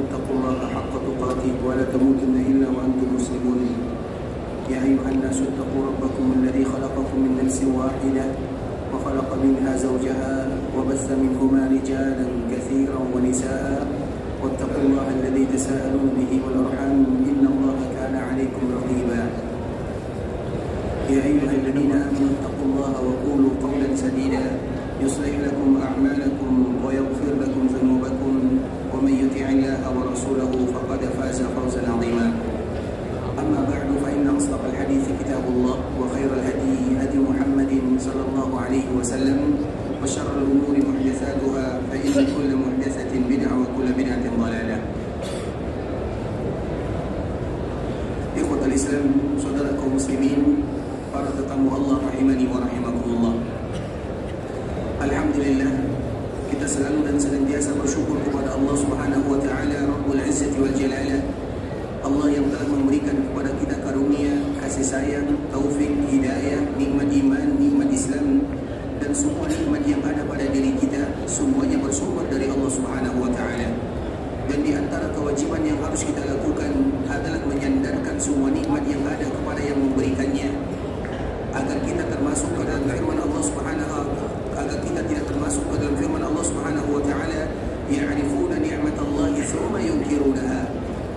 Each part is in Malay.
اتقوا الله حق تقاته ولا تموتن إلا وأنتم مسلمون يا أيها الناس اتقوا ربكم الذي خلقكم من نفس واحدة وخلق منها زوجها وبث منهما رجالا كثيرا ونساء واتقوا الله الذي تساءلون به والأرحام إن الله كان عليكم رقيبا يا أيها الذين آمنوا اتقوا الله وقولوا قولا سديدا يصلح لكم أعمالكم ويغفر لكم ذنوبكم ومن يطع الله ورسوله فقد فاز فوزا عظيما أما بعد فإن أصدق الحديث كتاب الله وخير الهدي هدي محمد صلى الله عليه وسلم وشر الأمور محدثاتها فإن كل محدثة بدعة وكل بدعة ضلالة. Ikhwatul Islam, saudara kaum muslimin, para tetamu Allah rahimani wa rahimakumullah. Alhamdulillah, kita selalu dan senantiasa bersyukur kepada Allah Subhanahu wa taala Rabbul Izzati wal Jalalah, Allah yang telah memberikan kepada kita karunia, kasih sayang, taufik, hidayah, nikmat iman, nikmat Islam, dan semua nikmat yang ada pada diri kita, semuanya bersumber dari Allah Subhanahu wa taala. Dan di antara kewajiban yang harus kita lakukan adalah menyandarkan semua nikmat yang ada kepada yang memberikannya, agar kita termasuk ke dalam firman Allah Subhanahu, agar kita tidak termasuk ke dalam firman Allah Subhanahu wa taala, ya'rifuna ni'matallahi tsumma yunkirunaha.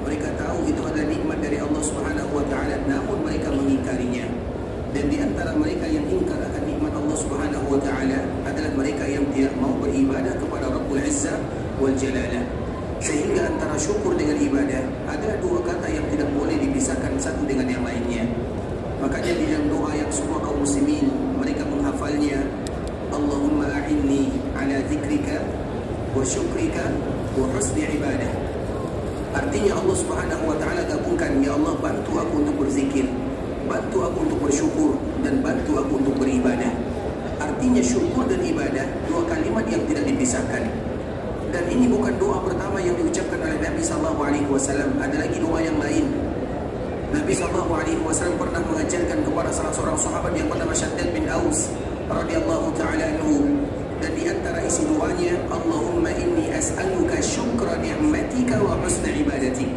Mereka tahu itu adalah nikmat dari Allah Subhanahu wa taala, namun mereka mengingkarinya. Dan di antara mereka yang ingkar akan nikmat Allah Subhanahu wa taala adalah mereka yang tidak mau beribadah kepada Rabbul Izzah wal Jalalah. Sehingga antara syukur dengan ibadah adalah dua kata yang tidak boleh dipisahkan satu dengan yang lainnya. Makanya di dalam doa yang semua kaum muslimin mereka menghafalnya, Allahumma a'inni ala dzikrika wa syukrika wa husni ibadah. Artinya Allah Subhanahu wa taala gabungkan, ya Allah, bantu aku untuk berzikir, bantu aku untuk bersyukur, dan bantu aku untuk beribadah. Artinya syukur dan ibadah dua kalimat yang tidak dipisahkan. Dan ini bukan doa pertama yang diucapkan oleh Nabi sallallahu alaihi wasallam, ada lagi doa yang lain. Nabi sallallahu alaihi wasallam pernah mengajarkan kepada salah seorang sahabat yang bernama Shaddad bin Aus radhiyallahu taala anhu, dan di antara isi doanya, Allahumma inni as'aluka syukra ni'matika wa husna ibadatik.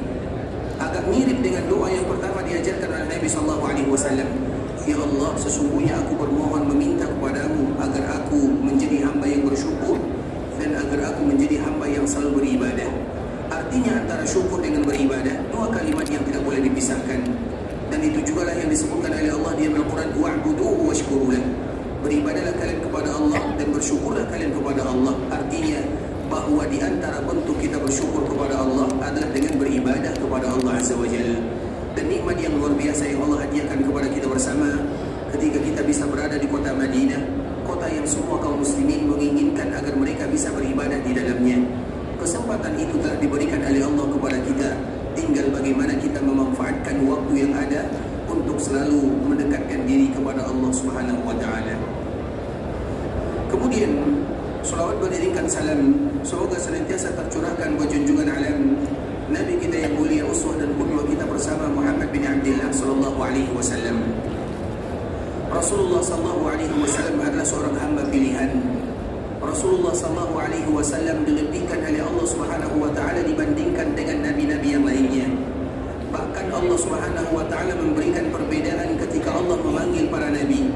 Agak mirip dengan doa yang pertama diajarkan oleh Nabi sallallahu alaihi wasallam. Ya Allah, sesungguhnya aku bermohon meminta kepadamu agar aku menjadi hamba yang bersyukur dan agar aku menjadi hamba yang selalu beribadah. Artinya antara syukur dengan beribadah dua kalimat yang tidak boleh dipisahkan. Dan itu juga lah yang disebutkan oleh Allah di Al-Quran, wa'buduhu washkurulah. Beribadahlah kalian kepada Allah dan bersyukurlah kalian kepada Allah. Artinya bahwa di antara bentuk kita bersyukur kepada Allah adalah dengan beribadah kepada Allah Azza wa Jalla. Dan nikmat yang luar biasa yang Allah hadiahkan kepada kita bersama ketika kita bisa berada di kota Madinah, kota yang semua kaum muslimin menginginkan agar mereka bisa beribadah di dalamnya. Kesempatan itu telah diberikan oleh Allah kepada kita. Tinggal bagaimana kita memanfaatkan waktu yang ada untuk selalu mendekatkan diri kepada Allah Subhanahu wa taala. Kemudian salawat beriringkan salam semoga senantiasa tercurahkan buat junjungan alam Nabi kita yang mulia, uswah dan qudwah kita bersama, Muhammad bin Abdullah sallallahu alaihi wasallam. Rasulullah sallallahu alaihi wasallam adalah seorang hamba pilihan. Rasulullah sallallahu alaihi wasallam dilebihkan oleh Allah Subhanahu wa taala dibandingkan dengan nabi-nabi yang lainnya. Bahkan Allah Subhanahu wa taala memberikan perbedaan ketika Allah memanggil para nabi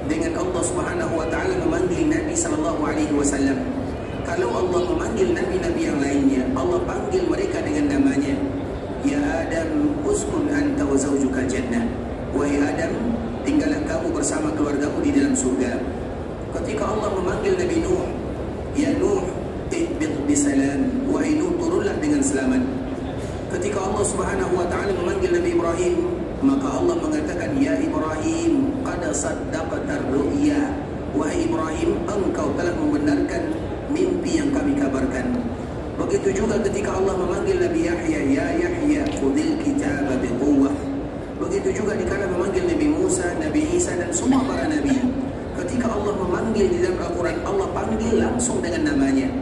dengan Allah Subhanahu wa taala memanggil Nabi sallallahu alaihi wasallam. Kalau Allah memanggil nabi-nabi yang lainnya, Allah panggil mereka dengan namanya. Ya Adam, uskun anta wa zawjuka jannah. Wahai Adam, tinggallah kamu bersama keluargamu di dalam surga. Ketika Allah memanggil Nabi Nuh, ya Nuh, ihbit bisalam. Wahai Nuh, turunlah dengan selamat. Ketika Allah Subhanahu wa taala memanggil Nabi Ibrahim, maka Allah mengatakan, ya Ibrahim, qad saddaqta ar-ru'ya. Wahai Ibrahim, engkau telah membenarkan mimpi yang kami kabarkan. Begitu juga ketika Allah memanggil Nabi Yahya, ya Yahya, khudhil kitaba biquwwah. Begitu juga dikala memanggil Nabi Musa, Nabi Isa dan semua para nabi. Ketika Allah memanggil di dalam Al-Quran, Allah panggil langsung dengan namanya.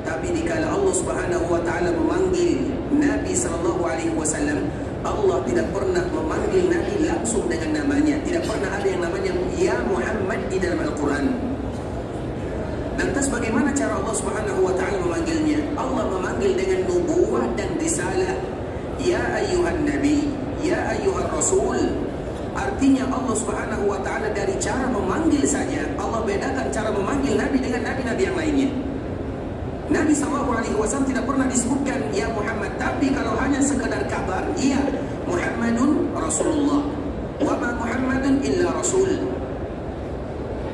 Tapi dikala Allah Subhanahu wa taala memanggil Nabi sallallahu alaihi wasallam, Allah tidak pernah memanggil Nabi langsung dengan namanya. Tidak pernah ada yang namanya ya Muhammad di dalam Al-Quran. Lantas bagaimana cara Allah Subhanahu wa taala memanggilnya? Allah memanggil dengan nubuwah dan risalah. Ya ayyuhan nabi, ya ayyuhan rasul. Artinya Allah Subhanahu wa taala dari cara memanggil saja Allah bedakan cara memanggil nabi dengan nabi-nabi yang lainnya. Nabi SAW tidak pernah disebutkan ya Muhammad, tapi kalau hanya sekedar kabar, iya Muhammadun Rasulullah, wa ma Muhammadun illa Rasul.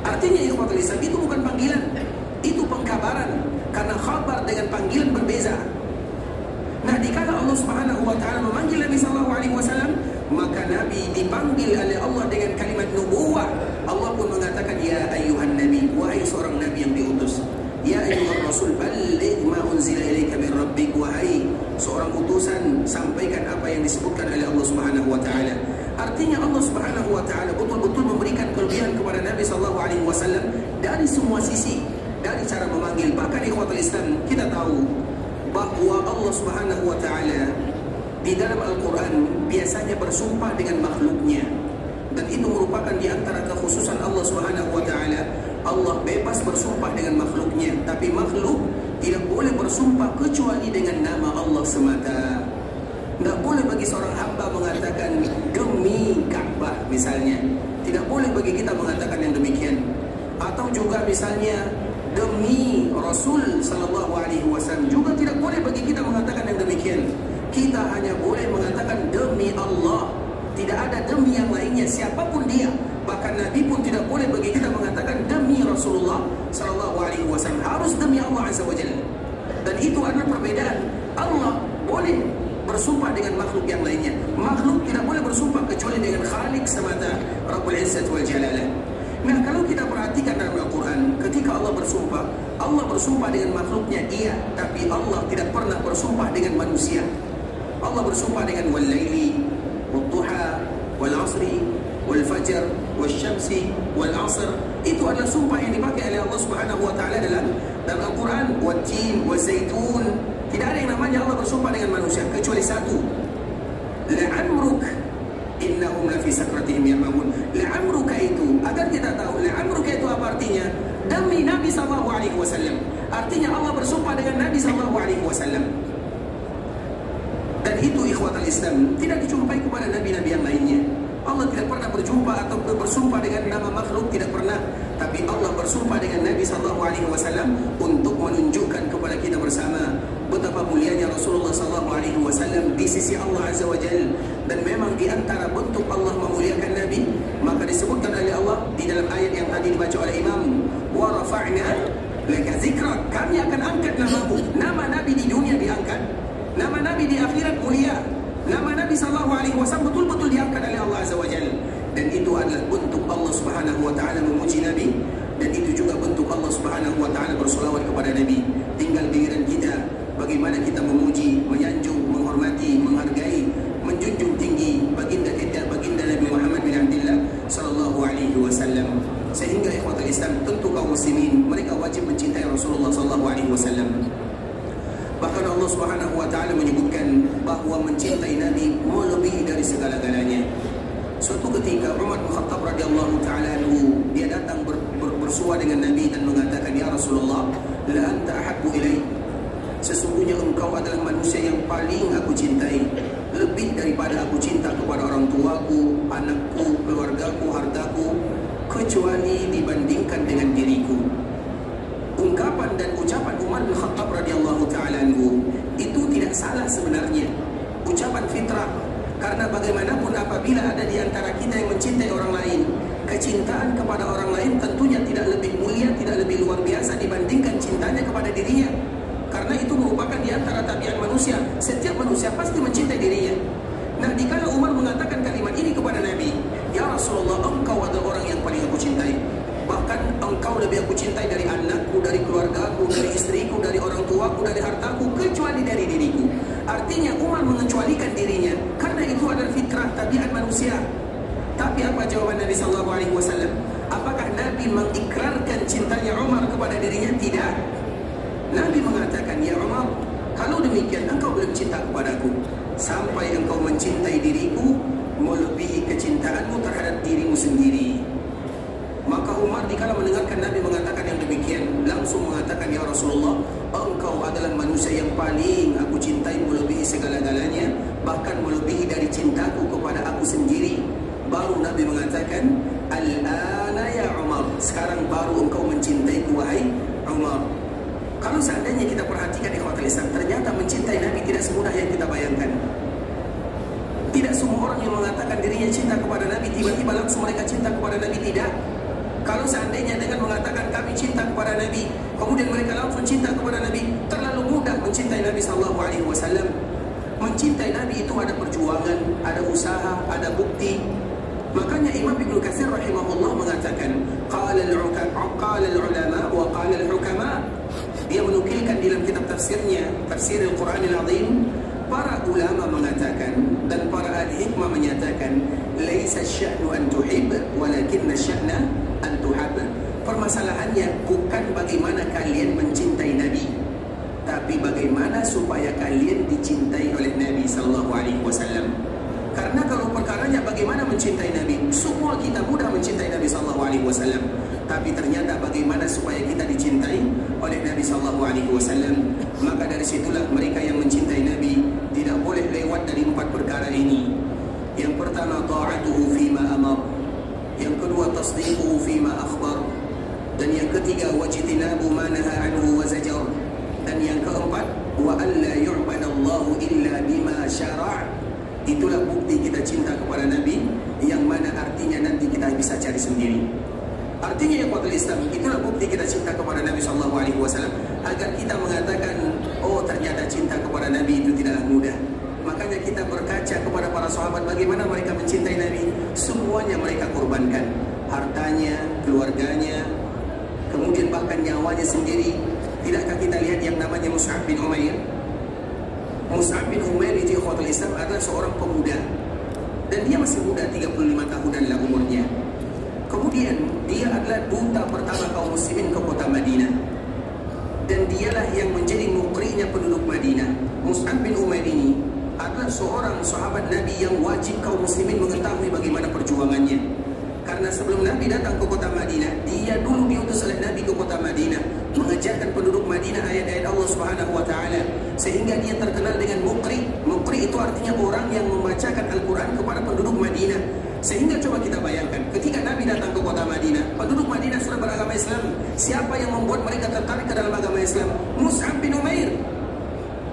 Artinya ikhwatul Islam, itu bukan panggilan, itu pengkabaran, karena khabar dengan panggilan berbeza. Nah, dikala Allah Subhanahu wa taala memanggil Nabi SAW, maka Nabi dipanggil oleh Allah dengan kalimat nubuwah. Allah pun mengatakan ya ayyuhan nabi, wahai seorang nabi yang diutus. Ya ayyuhar rasul balligh ma unzila ilaika min rabbik, wahai seorang utusan, sampaikan apa yang disebutkan oleh Allah Subhanahu wa taala. Artinya Allah Subhanahu wa taala betul-betul memberikan kelebihan kepada Nabi sallallahu alaihi wasallam dari semua sisi, dari cara memanggil. Bahkan ikhwatul Islam, kita tahu bahwa Allah Subhanahu wa taala di dalam Al-Qur'an biasanya bersumpah dengan makhluknya, dan itu merupakan di antara kekhususan Allah Subhanahu wa taala. Allah bebas bersumpah dengan makhluknya, tapi makhluk tidak boleh bersumpah kecuali dengan nama Allah semata. Tidak boleh bagi seorang hamba mengatakan demi Ka'bah misalnya. Tidak boleh bagi kita mengatakan yang demikian. Atau juga misalnya demi Rasul sallallahu alaihi wasallam, juga tidak boleh bagi kita mengatakan yang demikian. Kita hanya boleh mengatakan demi Allah. Tidak ada demi yang lainnya, siapapun dia. Bahkan Nabi pun tidak boleh bagi kita mengatakan demi Rasulullah sallallahu alaihi wasallam, harus demi Allah azza wajalla. Dan itu adalah perbedaan. Allah boleh bersumpah dengan makhluk yang lainnya. Makhluk tidak boleh bersumpah kecuali dengan Khalik semata, Rabbul Izzat wal Jalalah. Nah, kalau kita perhatikan dalam Al-Quran, ketika Allah bersumpah dengan makhluknya, iya, tapi Allah tidak pernah bersumpah dengan manusia. Allah bersumpah dengan wal-laili, wal-duha, wal-asri, wal-fajr, wal-syamsi, wal-asr. Itu adalah sumpah yang dipakai oleh Allah Subhanahu wa taala dalam Al-Quran. Wat-tin, waz-zaitun. Tidak ada yang namanya Allah bersumpah dengan manusia kecuali satu. La'amruk innahum lafi sakratihim ya'mamun. La'amruka itu, agar kita tahu la'amruka itu apa artinya? Demi Nabi sallallahu alaihi wasallam. Artinya Allah bersumpah dengan Nabi sallallahu alaihi wasallam. Dan itu ikhwatul Islam tidak dijumpai kepada nabi-nabi yang lainnya. Allah tidak pernah berjumpa atau bersumpah dengan nama makhluk, tidak pernah. Tapi Allah bersumpah dengan Nabi sallallahu alaihi wasallam untuk menunjukkan kepada kita bersama betapa mulianya Rasulullah sallallahu alaihi wasallam di sisi Allah azza wajalla. Dan memang di antara bentuk Allah memuliakan Nabi, maka disebutkan oleh Allah di dalam ayat yang tadi dibaca oleh Imam, wa rafa'na laka zikrak, kami akan angkat namamu. Nama Nabi di dunia diangkat, nama Nabi di akhirat mulia. Nama Nabi sallallahu alaihi wasallam betul-betul diangkat oleh Allah azza wajalla. Dan itu adalah bentuk Allah Subhanahu wa taala memuji Nabi, dan itu juga bentuk Allah Subhanahu wa taala bersolawat kepada Nabi. Tinggal giliran kita bagaimana kita memuji, menyanjung, menghormati, menghargai, menjunjung tinggi baginda kita, baginda Nabi Muhammad bin Abdullah sallallahu alaihi wasallam. Sehingga ikhwatul Islam, tentu kaum muslimin mereka wajib mencintai Rasulullah sallallahu alaihi wasallam. Bahkan Allah Subhanahu wa taala menyebutkan bahwa mencintai Nabi melebihi dari segala-galanya. Suatu ketika Umar bin Khattab radhiyallahu taala anhu, dia datang bersua dengan Nabi dan mengatakan, "Ya Rasulullah, la anta ahabbu ilai." Sesungguhnya engkau adalah manusia yang paling aku cintai, lebih daripada aku cinta kepada orang tuaku, anakku, keluargaku, hartaku, kecuali dibandingkan dengan diriku. Ungkapan dan ucapan Umar bin Khattab radhiyallahu taala anhu itu tidak salah sebenarnya, ucapan fitrah. Karena bagaimanapun apabila ada di antara kita yang mencintai orang lain, kecintaan kepada orang lain tentunya tidak lebih mulia, tidak lebih luar biasa dibandingkan cintanya kepada dirinya. Karena itu merupakan di antara tabiat manusia. Setiap manusia pasti mencintai dirinya. Nah, dikala Umar mengatakan kalimat ini kepada Nabi, "Ya Rasulullah, engkau adalah orang yang paling aku cintai. Bahkan engkau lebih aku cintai dari anakku, dari keluargaku, dari istriku, dari orang tuaku, dari hartaku, kecuali dari diriku." Artinya Umar mengecualikan dirinya, karena itu adalah fitrah tabiat manusia. Tapi apa jawaban Nabi sallallahu alaihi wasallam? Apakah Nabi mengikrarkan cintanya Umar kepada dirinya? Tidak. Nabi mengatakan, "Ya Umar, kalau demikian engkau belum cinta kepadaku sampai engkau mencintai diriku melebihi kecintaanmu terhadap dirimu sendiri." Maka Umar dikala mendengarkan Nabi mengatakan yang demikian, langsung mengatakan, ya Rasulullah, engkau adalah manusia yang paling aku cintai melebihi segala-galanya, bahkan melebihi dari cintaku kepada aku sendiri. Baru Nabi mengatakan, al-ana ya Umar, sekarang baru engkau mencintaiku wahai Umar. Kalau seandainya kita perhatikan ikhwatul Islam, ternyata mencintai Nabi tidak semudah yang kita bayangkan. Tidak semua orang yang mengatakan dirinya cinta kepada Nabi tiba-tiba langsung mereka cinta kepada Nabi, tidak. Kalau seandainya dengan mengatakan kami cinta kepada Nabi, kemudian mereka langsung cinta kepada Nabi, terlalu mudah mencintai Nabi SAW. Mencintai Nabi itu ada perjuangan, ada usaha, ada bukti. Makanya Imam Ibnu Katsir rahimahullah mengatakan, qala al-ulama wa qala al-hukama. Dia menukilkan dalam kitab tafsirnya, Tafsir Al-Quran Al-Azim, para ulama mengatakan dan para ahli hikmah menyatakan, laisa sya'nu an tuhib walakinna sya'na an tuhab. Permasalahannya bukan bagaimana kalian mencintai Nabi, tapi bagaimana supaya kalian dicintai oleh Nabi sallallahu alaihi wasallam. Karena kalau perkaranya bagaimana mencintai Nabi, semua kita mudah mencintai Nabi sallallahu alaihi wasallam. Tapi ternyata bagaimana supaya kita dicintai oleh Nabi sallallahu alaihi wasallam. Maka dari situlah mereka yang mencintai Nabi tidak boleh lewat dari 4 perkara ini. Yang pertama, ta'atuhu fima amar. Yang kedua, tasdiquhu fima akhbar. Dan yang ketiga, wajtinabu ma naha anhu wa zajar. Dan yang keempat, wa alla yu'badallahu illa bima syara'. Itulah bukti kita cinta kepada Nabi, yang mana artinya nanti kita bisa cari sendiri. Artinya yang kuatul Islam, itulah bukti kita cinta kepada Nabi SAW, agar kita mengatakan, oh ternyata cinta kepada Nabi itu tidaklah mudah. Makanya kita berkaca kepada para sahabat, bagaimana mereka mencintai Nabi. Semuanya mereka korbankan, hartanya, keluarganya, kemudian bahkan nyawanya sendiri. Tidakkah kita lihat yang namanya Mus'ab bin Umair? Mus'ab bin Umair itu ikhwatul Islam adalah seorang pemuda, dan dia masih muda, 35 tahunan lah umurnya. Kemudian dia adalah duta pertama kaum muslimin ke kota Madinah, dan dialah yang menjadi mukrinya penduduk Madinah. Mus'ab bin Umair ini adalah seorang sahabat Nabi yang wajib kaum muslimin mengetahui bagaimana perjuangannya. Karena sebelum Nabi datang ke kota Madinah, dia dulu diutus oleh Nabi ke kota Madinah mengajarkan penduduk Madinah ayat-ayat Allah Subhanahu wa taala, sehingga dia terkenal dengan mukri. Mukri itu artinya orang yang membacakan Al-Quran kepada penduduk Madinah. Sehingga coba kita bayangkan, ketika Nabi datang ke kota Madinah, penduduk Madinah sudah beragama Islam. Siapa yang membuat mereka tertarik ke dalam agama Islam? Mus'ab bin Umair.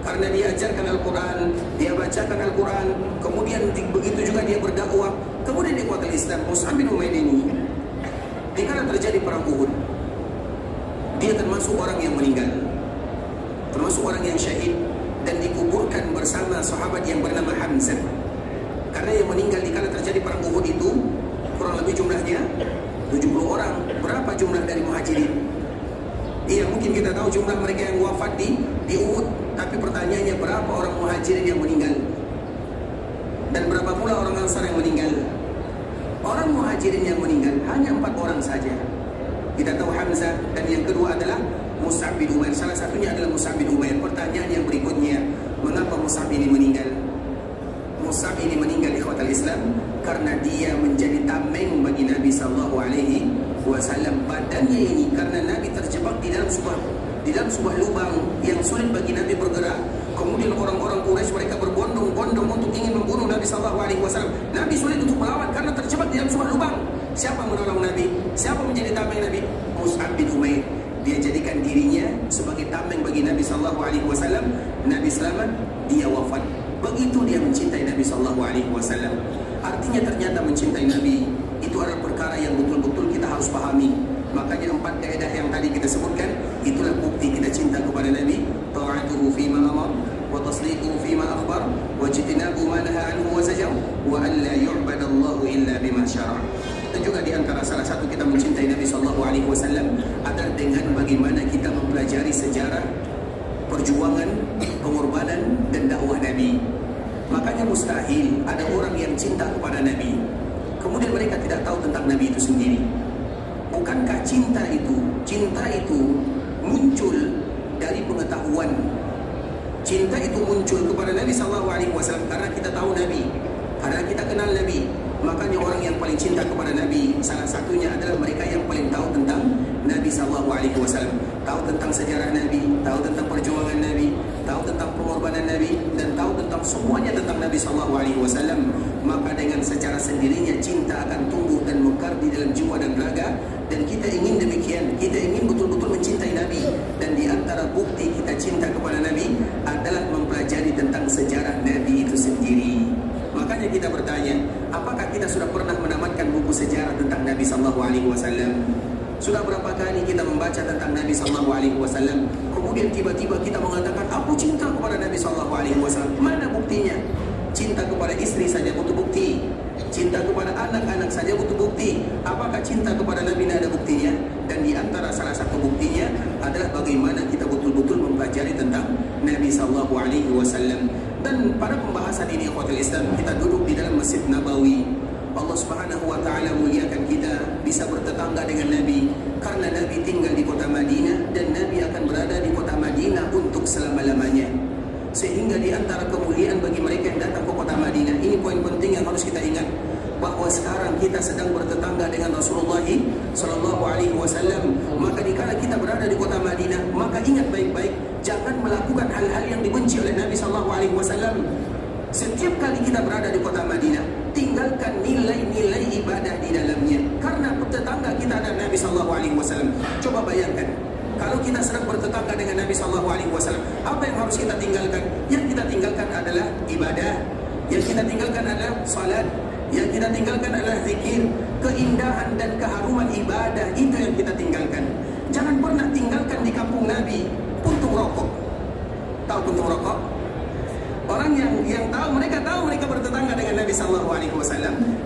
Karena dia ajarkan Al-Quran, dia bacakan Al-Quran, kemudian begitu juga dia berdakwah. Kemudian dia kuat Islam. Mus'ab bin Umair ini, dikala terjadi perang Uhud, dia termasuk orang yang meninggal, termasuk orang yang syahid, dan dikuburkan bersama sahabat yang bernama Hamzah. Karena yang meninggal dikala terjadi perang Uhud itu kurang lebih jumlahnya 70 orang. Berapa jumlah dari muhajirin? Iya, mungkin kita tahu jumlah mereka yang wafat di Uhud, tapi pertanyaannya berapa orang muhajirin yang meninggal? Dan berapa pula orang Ansar yang meninggal? Orang muhajirin yang meninggal hanya 4 orang saja. Kita tahu Hamzah, dan yang kedua adalah Mus'ab bin Umair. Salah satunya adalah Mus'ab bin Umair. Pertanyaan yang berikutnya, mengapa Mus'ab ini meninggal? Mus'ab ini meninggal ikhwatal Islam karena dia menjadi tameng bagi Nabi SAW. Badannya ini karena Nabi terjebak di dalam sebuah lubang yang sulit bagi Nabi bergerak. Kemudian orang-orang Quraisy mereka berbondong-bondong untuk ingin membunuh Nabi SAW. Nabi sulit untuk melawan karena terjebak di dalam sebuah lubang. Siapa menolong Nabi? Siapa menjadi tameng Nabi? Mus'ab bin Umair. Dia jadikan dirinya sebagai tameng bagi Nabi SAW. Nabi selamat, dia wafat. Begitu dia mencintai Nabi SAW. Artinya ternyata mencintai Nabi itu adalah perkara yang betul-betul kita harus pahami. Makanya 4 kaidah yang tadi kita sebutkan, itulah bukti kita cinta kepada Nabi. Ta'atuhu fima amar, wa tasdiquhu fima akhbar, wa jitinabu ma naha anhu wa zajar, wa an la yu'badallahu illa bima syara'. Dan juga di antara salah satu kita mencintai Nabi SAW adalah dengan bagaimana kita mempelajari sejarah perjuangan, pengorbanan dan dakwah Nabi. Makanya mustahil ada orang yang cinta kepada Nabi kemudian mereka tidak tahu tentang Nabi itu sendiri. Bukankah cinta itu muncul dari pengetahuan? Cinta itu muncul kepada Nabi SAW karena kita tahu Nabi, karena kita kenal Nabi. Makanya orang yang paling paling cinta kepada Nabi, salah satunya adalah mereka yang paling tahu tentang Nabi SAW, tahu tentang sejarah Nabi, tahu tentang perjuangan Nabi, tahu tentang pengorbanan Nabi, dan tahu tentang semuanya tentang Nabi SAW. Maka dengan secara sendirinya cinta akan tumbuh dan mekar di dalam jiwa dan raga. Dan kita ingin demikian, kita ingin betul-betul mencintai Nabi. Dan di antara bukti kita cinta kepada Nabi adalah mempelajari tentang sejarah Nabi itu sendiri. Makanya kita bertanya, apakah kita sudah pernah menamatkan buku sejarah tentang Nabi SAW? Sudah berapa kali kita membaca tentang Nabi SAW? Kemudian tiba-tiba kita mengatakan, aku cinta kepada Nabi SAW. Mana buktinya? Cinta kepada istri saja butuh bukti, cinta kepada anak-anak saja butuh bukti. Apakah cinta kepada Nabi tidak ada buktinya? Dan di antara salah satu buktinya adalah bagaimana kita betul-betul mempelajari tentang Nabi SAW. Dan pada pembahasan ini, ikhwatul Islam, kita duduk di dalam Masjid Nabawi. Allah Subhanahu wa taala muliakan kita bisa bertetangga dengan Nabi, karena Nabi tinggal di kota Madinah dan Nabi akan berada di kota Madinah untuk selama-lamanya. Sehingga di antara kemuliaan bagi mereka yang datang ke kota Madinah, ini poin penting yang harus kita ingat, bahwa sekarang kita sedang bertetangga dengan Rasulullah SAW. Maka dikala kita berada di kota Madinah, maka ingat baik-baik, jangan melakukan hal-hal yang dibenci oleh Nabi SAW. Setiap kali kita berada di kota Madinah, tinggalkan nilai-nilai ibadah di dalamnya, karena tetangga kita ada Nabi SAW. Coba bayangkan, kalau kita sedang bertetangga dengan Nabi SAW, apa yang harus kita tinggalkan? Yang kita tinggalkan adalah ibadah, yang kita tinggalkan adalah salat, yang kita tinggalkan adalah zikir. Keindahan dan keharuman ibadah itu yang kita tinggalkan. Jangan pernah tinggalkan di kampung Nabi puntung rokok. Tahu puntung rokok? Orang yang tahu mereka bertetangga dengan Nabi SAW.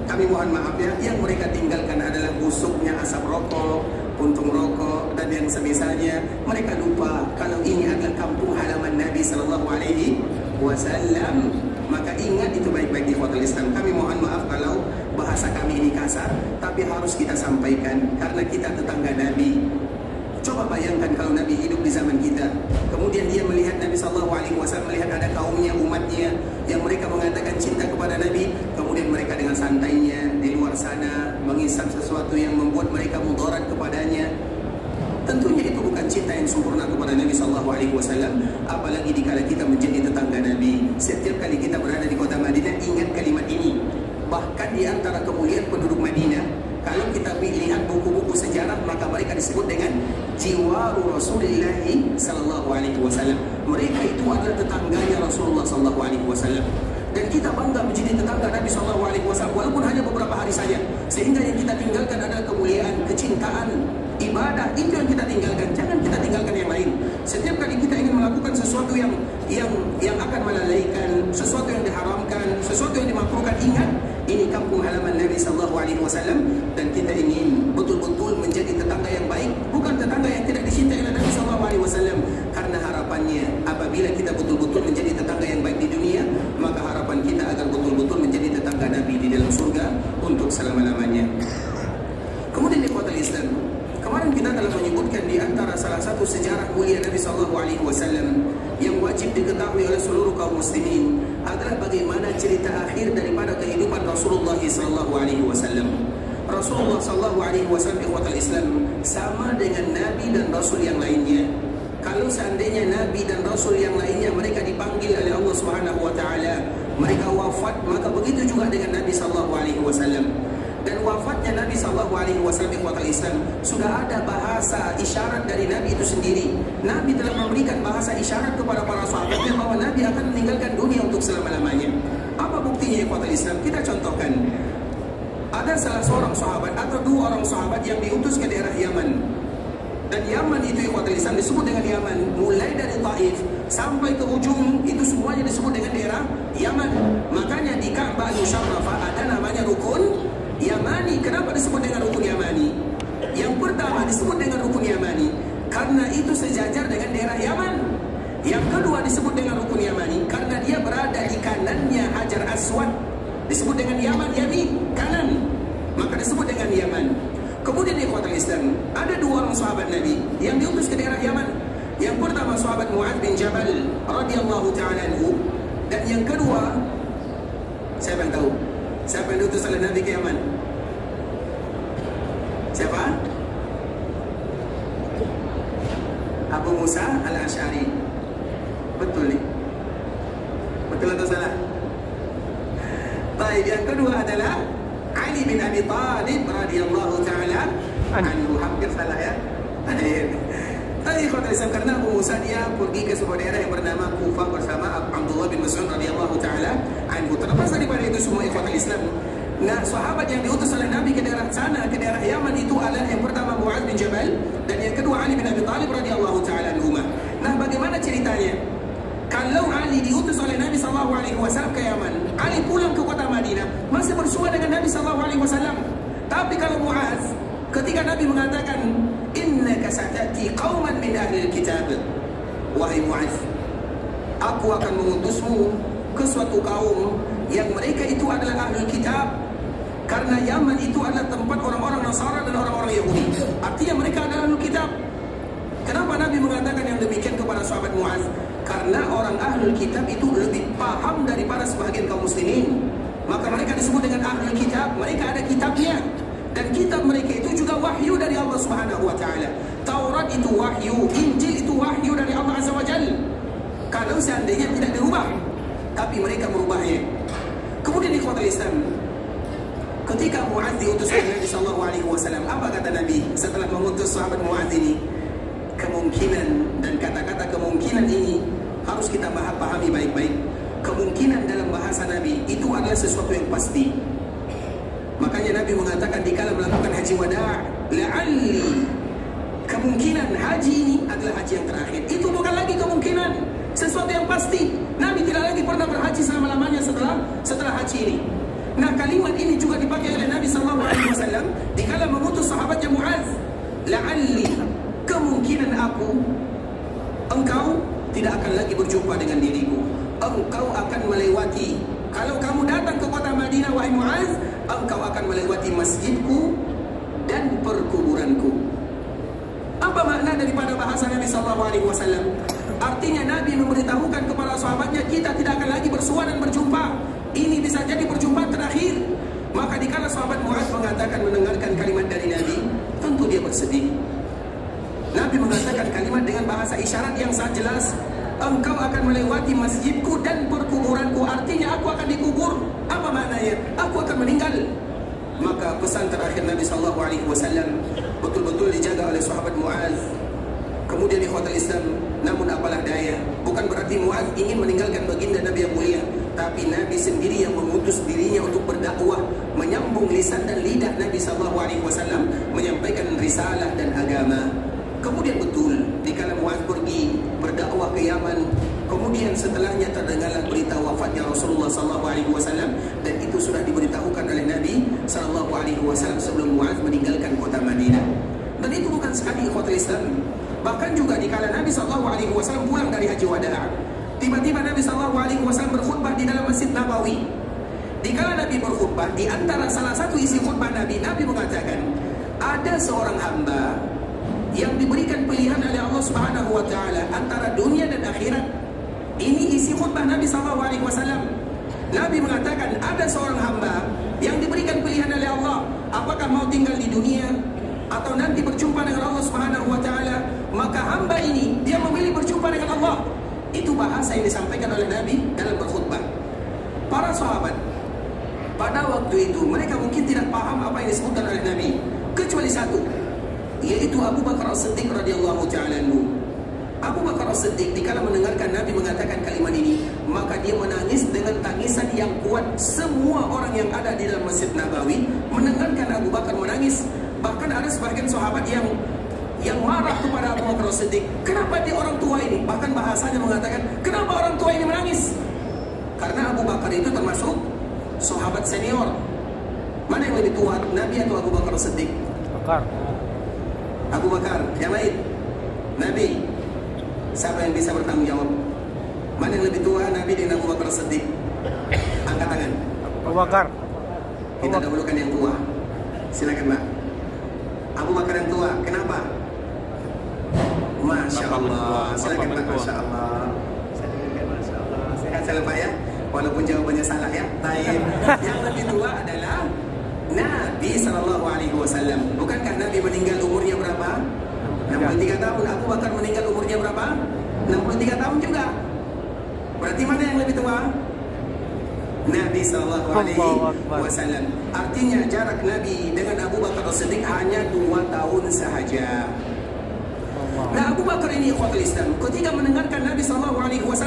Kami mohon maaf ya, yang mereka tinggalkan adalah busuknya asap rokok, puntung rokok, dan yang semisalnya. Mereka lupa kalau ini adalah kampung halaman Nabi SAW. Maka ingat itu baik-baik di ikhwatul Islam. Kami mohon maaf kalau bahasa kami ini kasar, tapi harus kita sampaikan karena kita tetangga Nabi. Coba bayangkan kalau Nabi hidup di zaman kita, kemudian dia melihat Nabi SAW, melihat ada kaumnya, umatnya yang mereka mengatakan cinta kepada Nabi, kemudian mereka dengan santainya di luar sana mengisap sesuatu yang membuat mereka mudarat kepadanya. Tentunya itu bukan cinta yang sempurna kepada Nabi SAW. Apalagi dikala kita menjadi tetangga Nabi. Setiap kali kita berada di kota Madinah, ingat kalimat ini. Bahkan di antara kemuliaan penduduk Madinah, kalau kita lihat buku-buku sejarah, maka mereka disebut dengan jiwaru Rasulullah SAW. Mereka itu adalah tetangganya Rasulullah SAW. Dan kita bangga menjadi tetangga Nabi SAW, walaupun hanya beberapa hari saja. Sehingga yang kita tinggalkan adalah kemuliaan, kecintaan, ibadah. Itu yang kita tinggalkan. Jangan kita tinggalkan yang lain. Setiap kali kita ingin melakukan sesuatu yang akan melalaikan, sesuatu yang diharamkan, sesuatu yang dimakruhkan, ingat ini kampung halaman Nabi SAW. Dan kita ingin betul-betul menjadi tetangga yang baik, bukan tetangga yang tidak dicintai oleh Nabi SAW. Karena harapannya apabila kita betul-betul menjadi tetangga yang baik di dunia, maka harapan kita agar betul-betul menjadi tetangga Nabi di dalam surga untuk selama-lamanya. Kemudian di ikhwatul Islam, kemarin kita telah menyebutkan di antara salah satu sejarah mulia Nabi SAW yang wajib diketahui oleh seluruh kaum muslimin adalah bagaimana cerita akhir daripada kehidupan Rasulullah SAW. Rasulullah SAW ikhwatul Islam sama dengan Nabi dan Rasul yang lainnya. Kalau seandainya Nabi dan Rasul yang lainnya mereka dipanggil oleh Allah Subhanahu wa taala, mereka wafat, maka begitu juga dengan Nabi SAW. Dan wafatnya Nabi SAW ikhwatul Islam, sudah ada bahasa isyarat dari Nabi itu sendiri. Nabi telah memberikan bahasa isyarat kepada para sahabatnya bahwa Nabi akan meninggalkan dunia untuk selama-lamanya. Apa buktinya ikhwatul Islam? Kita contohkan. Ada salah seorang sahabat atau dua orang sahabat yang diutus ke daerah Yaman. Dan Yaman itu ikhwatul Islam disebut dengan Yaman. Mulai dari Taif sampai ke ujung itu semuanya disebut dengan daerah Yaman. Makanya di Ka'bah Al-Musharrafah ada namanya rukun Yamani. Kenapa disebut dengan rukun Yamani? Yang pertama disebut dengan rukun Yamani karena itu sejajar dengan daerah Yaman. Yang kedua disebut dengan rukun Yamani karena dia berada di kanannya Hajar Aswad. Disebut dengan Yaman, Yamin, kanan. Maka disebut dengan Yaman. Kemudian di ikhwatul Islam, ada dua orang sahabat Nabi yang diutus ke daerah Yaman. Yang pertama sahabat Mu'adz bin Jabal radhiyallahu ta'ala anhu, dan yang kedua siapa yang tahu? Siapa yang diutus oleh Nabi ke Yaman? Siapa? Abu Musa Al-Asy'ari. Betul nih? Betul atau salah? Baik, yang kedua adalah Ali bin Abi Thalib radhiyallahu taala anhu. Hampir salah ya. Tadi karena Abu Musa dia pergi ke sebuah daerah yang bernama Kufah bersama Abdullah bin Mas'ud radhiyallahu taala anhu. Terlepas daripada itu semua ikhwatul Islam. Nah, sahabat yang diutus oleh Nabi ke daerah sana, ke daerah Yaman itu adalah yang pertama Mu'adz bin Jabal dan yang kedua Ali bin Abi Thalib radhiyallahu taala anhu. Nah, bagaimana ceritanya? Kalau Ali diutus oleh Nabi sallallahu alaihi wasallam ke Yaman, Ali pulang ke kota Madinah masih bersua dengan Nabi sallallahu alaihi wasallam. Tapi kalau Mu'adz, ketika Nabi mengatakan innaka satati qauman min ahli alkitab, wahai Mu'adz, aku akan mengutusmu ke suatu kaum yang mereka itu adalah ahli kitab. Karena Yaman itu adalah tempat orang-orang Nasara dan orang-orang Yahudi. Artinya mereka adalah ahli kitab. Kenapa Nabi mengatakan yang demikian kepada sahabat Mu'adz? Karena orang ahlul kitab itu lebih paham daripada sebagian kaum muslimin. Maka mereka disebut dengan ahlul kitab. Mereka ada kitabnya. Dan kitab mereka itu juga wahyu dari Allah Subhanahu wa taala. Taurat itu wahyu, Injil itu wahyu dari Allah Azza wa Jalla. Kalau seandainya tidak dirubah, tapi mereka merubahnya. Kemudian ikhwatul Islam, ketika Mu'adz diutus oleh Nabi sallallahu alaihi wasallam, apa kata Nabi setelah mengutus sahabat Mu'adz ini? Kemungkinan, dan kata-kata kemungkinan ini harus kita pahami baik-baik. Kemungkinan dalam bahasa Nabi itu adalah sesuatu yang pasti. Makanya Nabi mengatakan dikala melakukan haji wada', la'alli, kemungkinan haji ini adalah haji yang terakhir. Itu bukan lagi kemungkinan, sesuatu yang pasti. Nabi tidak lagi pernah berhaji selama-lamanya setelah haji ini. Nah, kalimat ini juga dipakai oleh Nabi sallallahu alaihi wasallam dikala mengutus sahabatnya Mu'adz, la'alli, kemungkinan engkau tidak akan lagi berjumpa dengan diriku. Engkau akan melewati, kalau kamu datang ke kota Madinah wahai Mu'adz, engkau akan melewati masjidku dan perkuburanku. Apa makna daripada bahasa Nabi sallallahu alaihi wasallam? Artinya Nabi memberitahukan kepada sahabatnya, kita tidak akan lagi bersua dan berjumpa. Ini bisa jadi perjumpaan terakhir. Maka dikala sahabat Mu'adz mengatakan, mendengarkan kalimat dari Nabi, tentu dia bersedih. Nabi mengatakan kalimat dengan bahasa isyarat yang sangat jelas, engkau akan melewati masjidku dan perkuburanku. Artinya aku akan dikubur. Apa maknanya? Aku akan meninggal. Maka pesan terakhir Nabi sallallahu alaihi wasallam betul-betul dijaga oleh sahabat Mu'adz. Kemudian ikhwatul Islam, namun apalah daya, bukan berarti Mu'adz ingin meninggalkan baginda Nabi yang mulia, tapi Nabi sendiri yang mengutus dirinya untuk berdakwah, menyambung lisan dan lidah Nabi sallallahu alaihi wasallam, menyampaikan risalah dan agama. Kemudian betul, dikala Mu'adz pergi berdakwah ke Yaman, kemudian setelahnya terdengarlah berita wafatnya Rasulullah sallallahu alaihi wasallam, dan itu sudah diberitahukan oleh Nabi sallallahu alaihi wasallam sebelum Mu'adz meninggalkan kota Madinah. Dan itu bukan sekali ikhwatul Islam. Bahkan juga dikala Nabi sallallahu alaihi wasallam pulang dari haji wada', tiba-tiba Nabi sallallahu alaihi wasallam berkhutbah di dalam Masjid Nabawi. Dikala Nabi berkhutbah, di antara salah satu isi khutbah Nabi mengatakan, ada seorang hamba yang diberikan pilihan oleh Allah Subhanahu wa taala antara dunia dan akhirat. Ini isi khutbah Nabi sallallahu alaihi wasallam. Nabi mengatakan ada seorang hamba yang diberikan pilihan oleh Allah, apakah mau tinggal di dunia atau nanti berjumpa dengan Allah Subhanahu wa taala. Maka hamba ini dia memilih berjumpa dengan Allah. Itu bahasa yang disampaikan oleh Nabi dalam berkhutbah. Para sahabat pada waktu itu mereka mungkin tidak paham apa yang disebutkan oleh Nabi, kecuali satu, yaitu Abu Bakar As-Siddiq radhiyallahu ta'ala anhu. Abu Bakar As-Siddiq dikala mendengarkan Nabi mengatakan kalimat ini, maka dia menangis dengan tangisan yang kuat. Semua orang yang ada di dalam Masjid Nabawi mendengarkan Abu Bakar menangis. Bahkan ada sebagian sahabat yang marah kepada Abu Bakar As-Siddiq. Kenapa dia orang tua ini? Bahkan bahasanya mengatakan, kenapa orang tua ini menangis? Karena Abu Bakar itu termasuk sahabat senior. Mana yang lebih tua, Nabi atau Abu Bakar As-Siddiq? Abu Bakar. Yang lain? Nabi. Siapa yang bisa bertanggung jawab? Mana yang lebih tua, Nabi dengan Abu Bakar As-Siddiq? Angkat tangan. Abu Bakar. Kita dahulukan yang tua. Silakan, Mbak. Abu Bakar yang tua. Kenapa? Masya Allah. Silakan, Mbak. Masya Allah. Masya Allah. Sehat selalu, Pak ya. Walaupun jawabannya salah ya. Baik. Yang lebih tua adalah Nabi SAW. Bukankah Nabi meninggal umurnya berapa? 63 tahun. Abu Bakar meninggal umurnya berapa? 63 tahun juga. Berarti mana yang lebih tua? Nabi SAW. Artinya jarak Nabi dengan Abu Bakar As-Siddiq hanya 2 tahun sahaja. Nah, Abu Bakar ini ikhwatul Islam, ketika mendengarkan Nabi SAW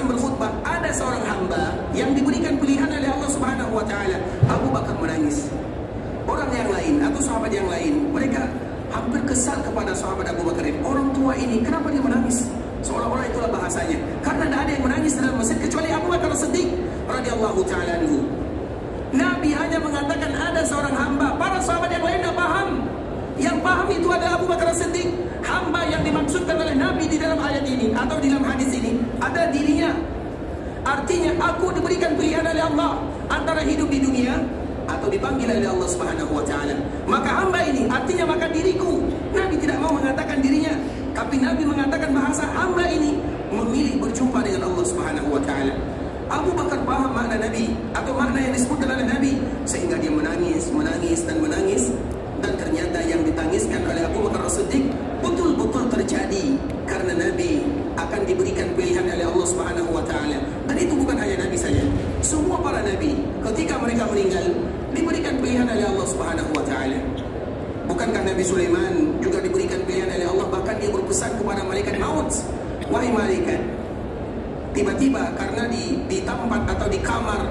berkhutbah, ada seorang hamba yang diberikan pilihan oleh Allah Subhanahu Wa Taala. Abu Bakar menangis. Orang yang lain atau sahabat yang lain, mereka hampir kesal kepada sahabat Abu Bakar ini. Orang tua ini, kenapa dia menangis? Seolah-olah itulah bahasanya. Karena tidak ada yang menangis dalam masjid kecuali Abu Bakar As-Siddiq radhiyallahu taala anhu. Nabi hanya mengatakan ada seorang hamba. Para sahabat yang lain tidak paham. Yang paham itu adalah Abu Bakar As-Siddiq. Hamba yang dimaksudkan oleh Nabi di dalam ayat ini atau di dalam hadis ini adalah dirinya. Artinya aku diberikan pilihan oleh Allah antara hidup di dunia atau dipanggil oleh Allah Subhanahu Wa Taala. Maka hamba ini artinya maka diriku. Nabi tidak mau mengatakan dirinya, tapi Nabi mengatakan bahasa hamba ini memilih berjumpa dengan Allah Subhanahu Wa Taala. Abu Bakar paham makna Nabi atau makna yang disebutkan oleh Nabi, sehingga dia menangis dan ternyata yang ditangiskan oleh Abu Bakar As-Siddiq betul-betul terjadi karena Nabi akan diberikan pilihan oleh Allah Subhanahu Wa Taala. Dan itu bukan hanya Nabi saja, semua para Nabi ketika mereka meninggal diberikan pilihan oleh Allah Subhanahu Wa Taala. Bukankah Nabi Sulaiman juga diberikan pilihan oleh Allah, bahkan dia berpesan kepada malaikat maut, wahai malaikat, tiba-tiba karena di tempat atau di kamar,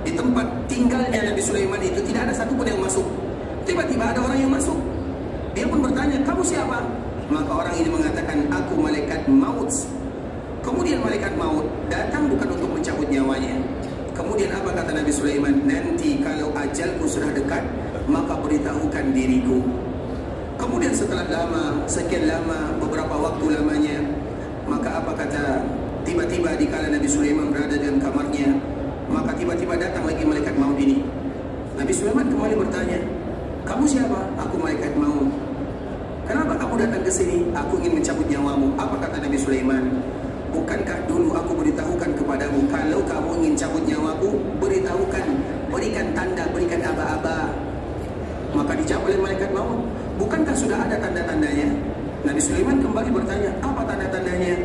di tempat tinggalnya Nabi Sulaiman itu tidak ada satupun yang masuk. Tiba-tiba ada orang yang masuk. Dia pun bertanya, kamu siapa? Maka orang ini mengatakan, aku malaikat maut. Kemudian malaikat maut datang bukan untuk mencabut nyawanya. Kemudian apa kata Nabi Sulaiman? Nanti kalau ajalku sudah dekat, maka beritahukan diriku. Kemudian setelah sekian lama, beberapa waktu lamanya, maka apa kata, tiba-tiba di kala Nabi Sulaiman berada dalam kamarnya, maka tiba-tiba datang lagi malaikat maut ini. Nabi Sulaiman kembali bertanya, kamu siapa? Aku malaikat maut. Kenapa kamu datang ke sini? Aku ingin mencabut nyawamu. Apa kata Nabi Sulaiman? Bukankah dulu aku beritahukan kepadamu, kalau kamu ingin cabut nyawaku, beritahukan, berikan tanda, berikan aba-aba. Maka dijawab oleh malaikat maut, bukankah sudah ada tanda-tandanya? Nabi Sulaiman kembali bertanya, apa tanda-tandanya?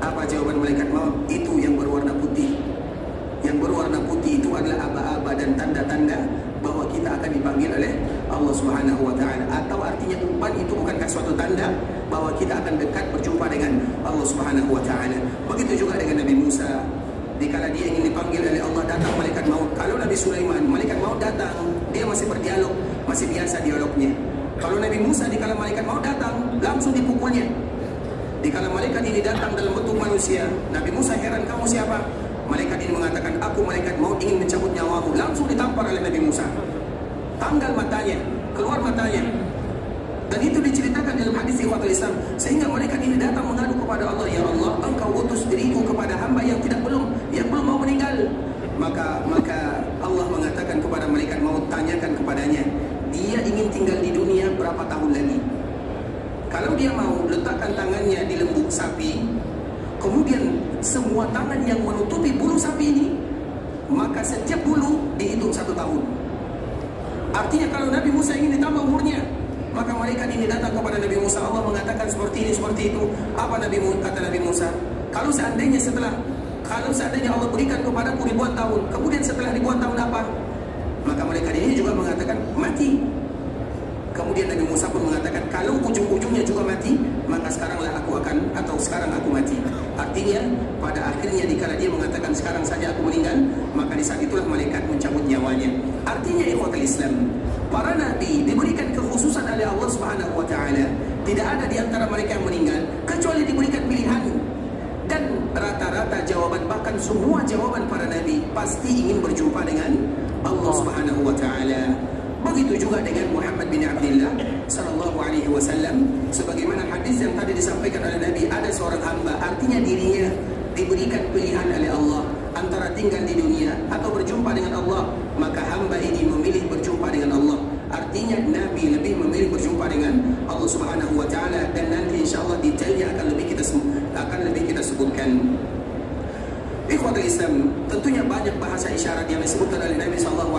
Apa jawaban malaikat maut? Itu yang berwarna putih. Yang berwarna putih itu adalah aba-aba dan tanda-tanda bahwa kita akan dipanggil oleh Allah Subhanahu Wa Taala. Atau artinya umpan itu bukankah suatu tanda bahwa kita akan dekat berjumpa dengan Allah Subhanahu Wa Taala. Begitu juga dengan Nabi Musa. Dikala dia ingin dipanggil oleh Allah, datang malaikat maut. Kalau Nabi Sulaiman, malaikat maut datang, dia masih berdialog, masih biasa dialognya. Kalau Nabi Musa, dikala malaikat maut datang, langsung dipukulnya. Dikala malaikat ini datang dalam bentuk manusia, Nabi Musa heran, kamu siapa? Malaikat ini mengatakan, aku malaikat maut ingin mencabut nyawamu. Langsung ditampar oleh Nabi Musa. Tanggal matanya, keluar matanya. Dan itu diceritakan dalam hadis ikhwatul Islam. Sehingga malaikat ini datang mengadu kepada Allah, ya Allah, engkau utus diriku kepada hamba yang belum mau meninggal. Maka Allah mengatakan kepada malaikat maut, tanyakan kepadanya, dia ingin tinggal di dunia berapa tahun lagi? Kalau dia mau, letakkan tangannya di lembut sapi, kemudian semua tangan yang menutupi bulu sapi ini, maka setiap bulu dihitung 1 tahun. Artinya kalau Nabi Musa ingin ditambah umurnya, maka malaikat ini datang kepada Nabi Musa. Allah mengatakan seperti ini, seperti itu. Apa kata Nabi Musa? Kalau seandainya Allah berikan kepadaku ribuan tahun, kemudian setelah ribuan tahun apa? Maka malaikat ini juga mengatakan mati. Kemudian Nabi Musa pun mengatakan, kalau ujung-ujungnya juga mati, maka sekarang aku mati. Artinya pada akhirnya dikala dia mengatakan sekarang saja aku meninggal, maka di saat itulah malaikat mencabut nyawanya. Artinya ikhwatul Islam, para nabi diberikan kekhususan oleh Allah Subhanahu Wa Taala. Tidak ada di antara mereka yang meninggal kecuali diberikan pilihan. Dan rata-rata jawaban, bahkan semua jawaban para nabi pasti ingin berjumpa dengan Allah Subhanahu Wa Taala. Begitu juga dengan Muhammad bin Abdullah sallallahu alaihi wasallam, sebagaimana hadis yang tadi disampaikan oleh Nabi, ada seorang hamba, artinya dirinya diberikan pilihan oleh Allah antara tinggal di dunia atau berjumpa dengan Allah, maka hamba ini memilih berjumpa dengan Allah. Artinya Nabi lebih memilih berjumpa dengan Allah Subhanahu Wa Taala, dan nanti insyaallah detailnya akan lebih kita sebutkan. Ikhwatul Islam, tentu Tentunya banyak bahasa isyarat yang disebutkan oleh Nabi SAW,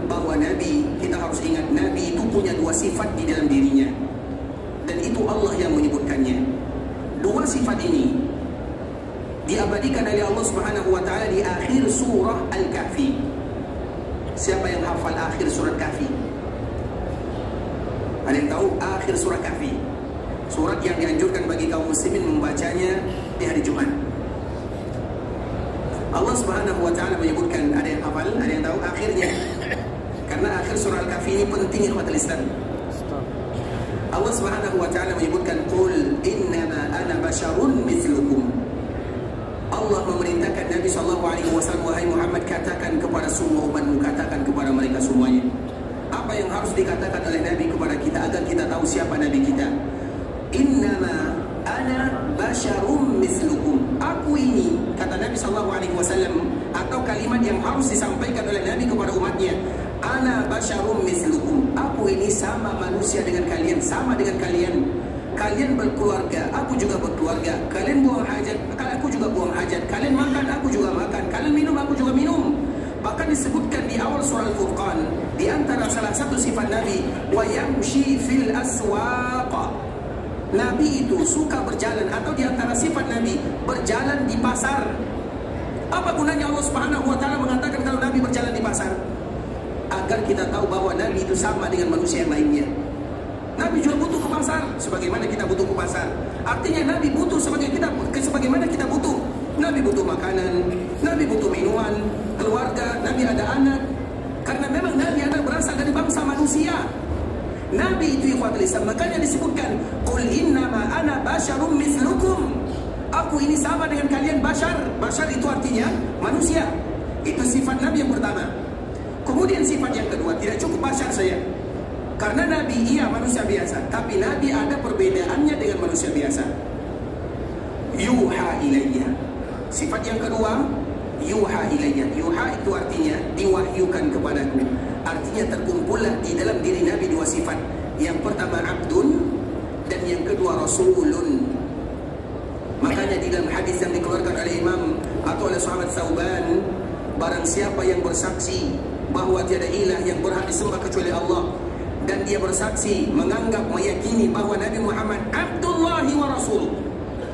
bahwa Nabi, kita harus ingat, Nabi itu punya dua sifat di dalam dirinya, dan itu Allah yang menyebutkannya. Dua sifat ini diabadikan oleh Allah Subhanahu wa taala di akhir surah Al-Kahfi. Siapa yang hafal akhir surah Kahfi? Ada yang tahu akhir surah Kahfi? Surat yang dianjurkan bagi kaum muslimin membacanya di hari Jumat. Allah Subhanahu wa taala menyebutkan, ada yang hafal, ada yang tahu akhirnya? Karena akhir surah Al-Kahfi ini penting ikhwatul Islam. Allah Subhanahu wa taala menyebutkan, qul innama ana basyarun mithlukum. Allah memerintahkan Nabi SAW, wahai Muhammad, katakan kepada semua umatmu, katakan kepada mereka semuanya. Apa yang harus dikatakan oleh Nabi kepada kita agar kita tahu siapa Nabi kita? Innama ana basyarum mislukum. Aku ini, kata Nabi SAW, atau kalimat yang harus disampaikan oleh Nabi kepada umatnya, ana basyarum mislukum. Aku ini sama manusia dengan kalian, sama dengan kalian. Kalian berkeluarga, aku juga berkeluarga. Kalian buang hajat, aku juga buang hajat. Kalian makan, aku juga makan. Kalian minum, aku juga minum. Bahkan disebutkan di awal surah Al-Furqan, di antara salah satu sifat Nabi, wa yamshi fil aswaq. Nabi itu suka berjalan, atau di antara sifat Nabi, berjalan di pasar. Apa gunanya Allah Subhanahu wa taala mengatakan kalau Nabi berjalan di pasar? Agar kita tahu bahwa Nabi itu sama dengan manusia yang lainnya. Nabi juga butuh ke pasar sebagaimana kita butuh ke pasar. Artinya Nabi butuh sebagaimana kita butuh. Nabi butuh makanan, Nabi butuh minuman, keluarga, Nabi ada anak. Karena memang Nabi adalah berasal dari bangsa manusia. Nabi itu ikhwatul Islam, makanya disebutkan, qul innama ana basyarum mithlukum. Aku ini sama dengan kalian, bashar. Bashar itu artinya manusia. Itu sifat Nabi yang pertama. Kemudian sifat yang kedua, tidak cukup bashar saja. Karena Nabi iya manusia biasa, tapi Nabi ada perbedaannya dengan manusia biasa. Yuha ilayya. Sifat yang kedua, yuha ilayya. Yuha itu artinya diwahyukan kepadaku. Artinya terkumpullah di dalam diri Nabi dua sifat. Yang pertama abdun, dan yang kedua rasulun. Makanya di dalam hadis yang dikeluarkan oleh Imam atau oleh sahabat Thauban, barang siapa yang bersaksi bahwa tiada ilah yang berhak disembah kecuali Allah, dan dia bersaksi menganggap, meyakini bahwa Nabi Muhammad Abdullahi wa Rasul.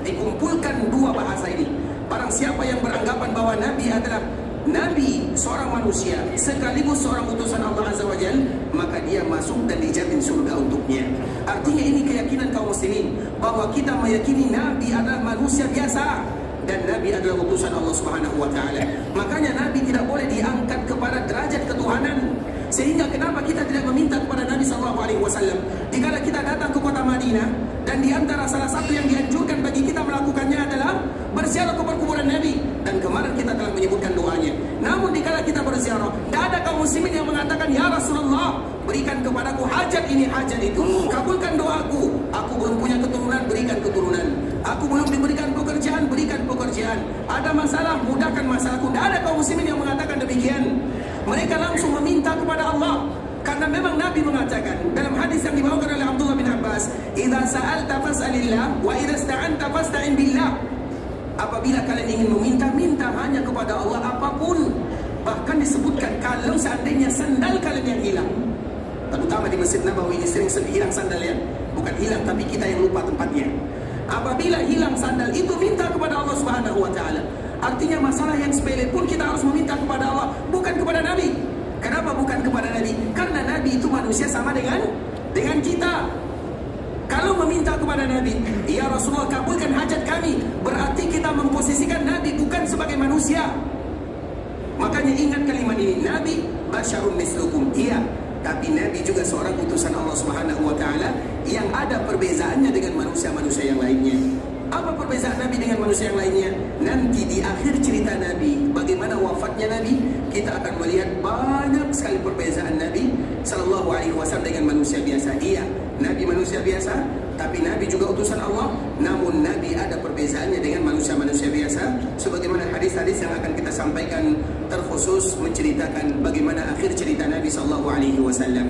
Dikumpulkan dua bahasa ini. Barang siapa yang beranggapan bahwa Nabi adalah Nabi, seorang manusia sekaligus seorang utusan Allah Azza wa Jalla, maka dia masuk dan dijamin surga untuknya. Artinya ini keyakinan kaum muslimin, bahwa kita meyakini Nabi adalah manusia biasa dan Nabi adalah utusan Allah Subhanahu wa taala. Makanya Nabi tidak boleh diangkat kepada derajat ketuhanan. Sehingga kenapa kita tidak meminta kepada Nabi SAW dikala kita datang ke kota Madinah, dan di antara salah satu yang dianjurkan bagi kita melakukannya adalah berziarah ke kuburan Nabi. Dan kemarin kita telah menyebutkan doanya. Namun dikala kita berziarah, tidak ada kaum muslimin yang mengatakan, ya Rasulullah, berikan kepadaku hajat ini, hajat itu, kabulkan doaku. Aku belum punya keturunan, berikan keturunan. Aku belum diberikan pekerjaan, berikan pekerjaan. Ada masalah, mudahkan masalahku. Tidak ada kaum muslimin yang mengatakan demikian. Mereka langsung meminta kepada Allah. Karena memang Nabi mengatakan dalam hadis yang dibawakan oleh Abdullah bin Abbas, "Idza sa'alta fas'alillah wa idza ista'anta fasta'in billah." Apabila kalian ingin meminta, minta hanya kepada Allah apapun. Bahkan disebutkan kalau seandainya sandal kalian yang hilang, terutama di Masjid Nabawi ini sering hilang sandal ya. Bukan hilang, tapi kita yang lupa tempatnya. Apabila hilang sandal itu, minta kepada Allah Subhanahu wa taala. Artinya masalah yang sepele pun kita harus meminta kepada Allah, bukan kepada Nabi. Kenapa bukan kepada Nabi? Karena Nabi itu manusia sama dengan kita. Kalau meminta kepada Nabi, ya Rasulullah kabulkan hajat kami, berarti kita memposisikan Nabi bukan sebagai manusia. Makanya ingat kalimat ini, Nabi basyarun mislukum. Iya, tapi Nabi juga seorang utusan Allah Subhanahu wa taala yang ada perbezaannya dengan manusia-manusia yang lainnya. Apa perbezaan Nabi dengan manusia yang lainnya? Nanti di akhir cerita Nabi, bagaimana wafatnya Nabi, kita akan melihat banyak sekali perbezaan Nabi Sallallahu Alaihi Wasallam dengan manusia biasa. Iya, Nabi manusia biasa, tapi Nabi juga utusan Allah. Namun Nabi ada perbezaannya dengan manusia-manusia biasa. Sebagaimana hadis-hadis yang akan kita sampaikan terkhusus menceritakan bagaimana akhir cerita Nabi Sallallahu Alaihi Wasallam.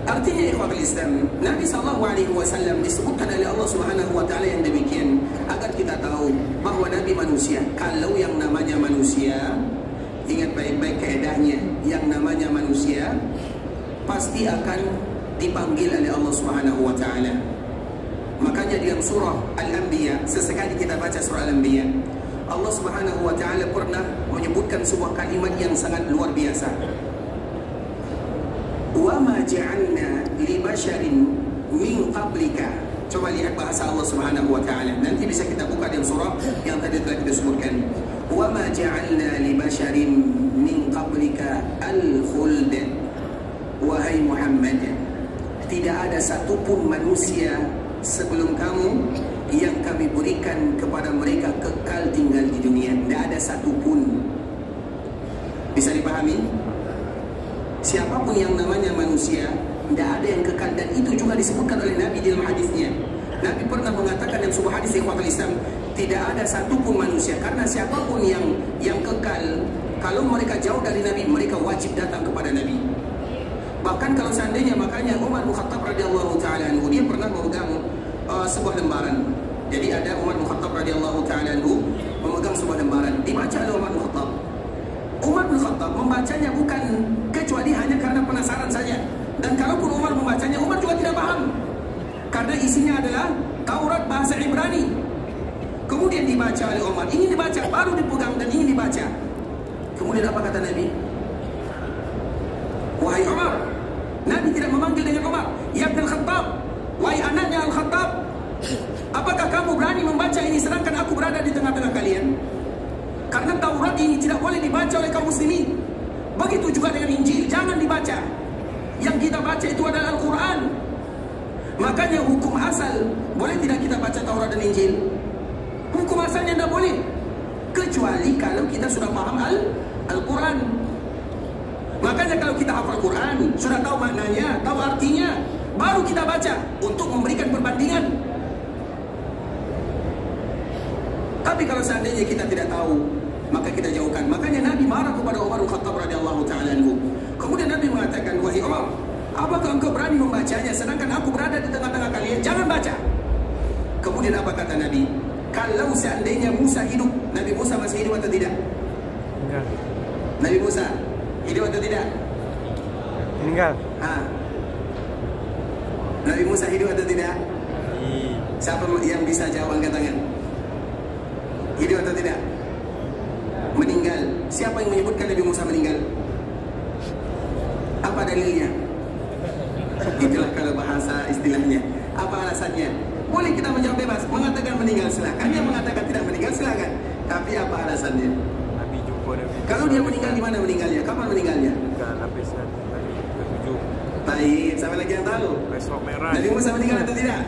Artinya ikhwatul Islam, Nabi SAW disebutkan oleh Allah Subhanahu wa taala yang demikian agar kita tahu bahwa Nabi manusia. Kalau yang namanya manusia, ingat baik-baik kaedahnya, yang namanya manusia pasti akan dipanggil oleh Allah Subhanahu wa taala. Makanya dalam surah Al-Anbiya, sesekali kita baca surah Al-Anbiya, Allah Subhanahu wa taala pernah menyebutkan sebuah kalimat yang sangat luar biasa. Wa ma ja'alna li basharin min qablika. Coba lihat bahasa Allah Subhanahu wa taala. Nanti bisa kita buka dalam surah yang tadi telah kita sebutkan. Wa ma ja'alna li basharin min qablika al-khuld. Wahai Muhammad, tidak ada satupun manusia sebelum kamu yang kami berikan kepada mereka kekal tinggal di dunia. Tidak ada satupun. Bisa dipahami? Siapapun yang namanya manusia, tidak ada yang kekal. Dan itu juga disebutkan oleh Nabi dalam hadisnya. Nabi pernah mengatakan dalam sebuah hadis ikhwatul Islam, tidak ada satupun manusia. Karena siapapun yang kekal, kalau mereka jauh dari Nabi, mereka wajib datang kepada Nabi. Bahkan kalau seandainya, makanya Umar bin Khattab radhiyallahu taala anhu, dia pernah memegang sebuah lembaran. Jadi ada Umar bin Khattab radhiyallahu taala anhu memegang sebuah lembaran, dibaca oleh Umar bin Khattab. Umar bin Khattab membacanya bukan kecuali hanya karena penasaran saja. Dan kalaupun Umar membacanya, Umar juga tidak paham, karena isinya adalah Taurat bahasa Ibrani. Kemudian dibaca oleh Umar, ingin dibaca, baru dipegang dan ingin dibaca. Kemudian apa kata Nabi? Wahai Umar. Nabi tidak memanggil dengan Umar, ya Ibn Khattab, wahai anaknya Al-Khattab, apakah kamu berani membaca ini sedangkan aku berada di tengah-tengah kalian? Karena Taurat ini tidak boleh dibaca oleh kaum muslimin. Begitu juga dengan Injil, jangan dibaca. Yang kita baca itu adalah Al-Quran. Makanya hukum asal, boleh tidak kita baca Taurat dan Injil? Hukum asalnya tidak boleh, kecuali kalau kita sudah paham Al-Quran. Makanya kalau kita hafal Quran, sudah tahu maknanya, tahu artinya, baru kita baca untuk memberikan perbandingan. Tapi kalau seandainya kita tidak tahu, maka kita jauhkan. Makanya Nabi marah kepada Umar bin Khattab radhiyallahu taala anhu. Kemudian Nabi mengatakan, wahai Umar, apakah engkau berani membacanya sedangkan aku berada di tengah-tengah kalian? Jangan baca. Kemudian apa kata Nabi? Kalau seandainya Musa hidup, Nabi Musa masih hidup atau tidak? Meninggal. Nabi Musa hidup atau tidak? Meninggal. Nabi Musa hidup atau tidak? Siapa yang bisa jawab, angkat tangan? Hidup atau tidak? Meninggal. Siapa yang menyebutkan Nabi Musa meninggal? Apa dalilnya? Itulah kalau bahasa istilahnya. Apa alasannya? Boleh kita menjawab bebas, mengatakan meninggal silakan, yang mengatakan tidak meninggal silakan. Tapi apa alasannya? Nabi jumpa Nabi. Kalau dia meninggal di mana meninggalnya? Kapan meninggalnya? Dekat lapisan ke-7. Baik, siapa lagi yang tahu? Besok merah. Nabi Musa meninggal atau tidak?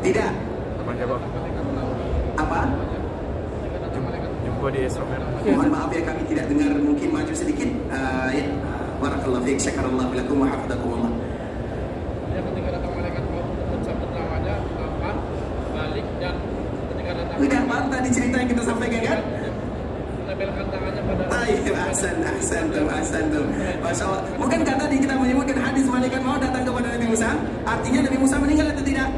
Tidak. Abang jawab. Apa? Jumpa di esok merah. Mohon maaf ya, kami tidak dengar, mungkin maju sedikit. Ya. Barakallahu fiik, syakarallahu lakum wa hafidhakumullah. Ya, ketika datang malaikat maut mencabut nyawanya, apa balik, dan ketika datang Tidak, baru tadi cerita yang kita sampaikan kan? menempelkan tangannya pada Ahsan tuh. Masya Allah. Bukankah tadi kita menyebutkan hadis malaikat maut datang kepada Nabi Musa? Artinya Nabi Musa meninggal atau tidak?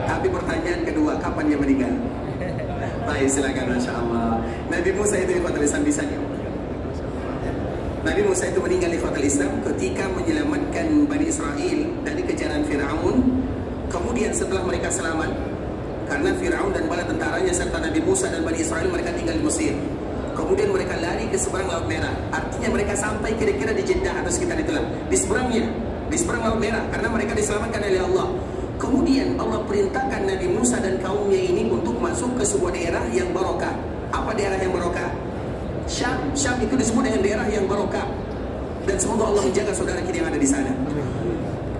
Tapi pertanyaan kedua, kapan dia meninggal? Baik, silakan. Masya Allah. Nabi Musa itu ikhwatul Islam bisa jawab. Nabi Musa itu meninggal ikhwatul Islam ketika menyelamatkan Bani Israel dari kejaran Fir'aun. Kemudian setelah mereka selamat, karena Fir'aun dan bala tentaranya serta Nabi Musa dan Bani Israel mereka tinggal di Mesir. Kemudian mereka lari ke seberang Laut Merah. Artinya mereka sampai kira-kira di Jeddah atau sekitar itulah, di seberang Laut Merah, karena mereka diselamatkan oleh Allah. Kemudian Allah perintahkan Nabi Musa dan kaumnya ini untuk masuk ke sebuah daerah yang barokah. Apa daerah yang barokah? Syam. Syam itu disebut dengan daerah yang barokah. Dan semoga Allah menjaga saudara kita yang ada di sana.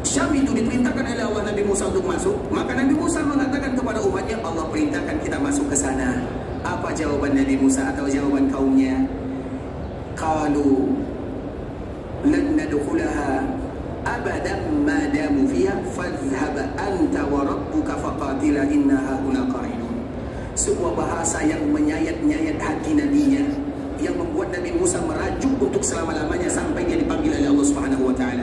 Syam itu diperintahkan oleh Allah Nabi Musa untuk masuk. Maka Nabi Musa mengatakan kepada umatnya, Allah perintahkan kita masuk ke sana. Apa jawaban Nabi Musa atau jawaban kaumnya? Qalu lan nadkhulaha abadan ma damu fiha fadhhab anta wa rabbuka faqatila innaha huna qa'idun. Sebuah bahasa yang menyayat-nyayat hati nabinya, yang membuat Nabi Musa merajuk untuk selama-lamanya sampai dia dipanggil oleh Allah Subhanahu wa taala.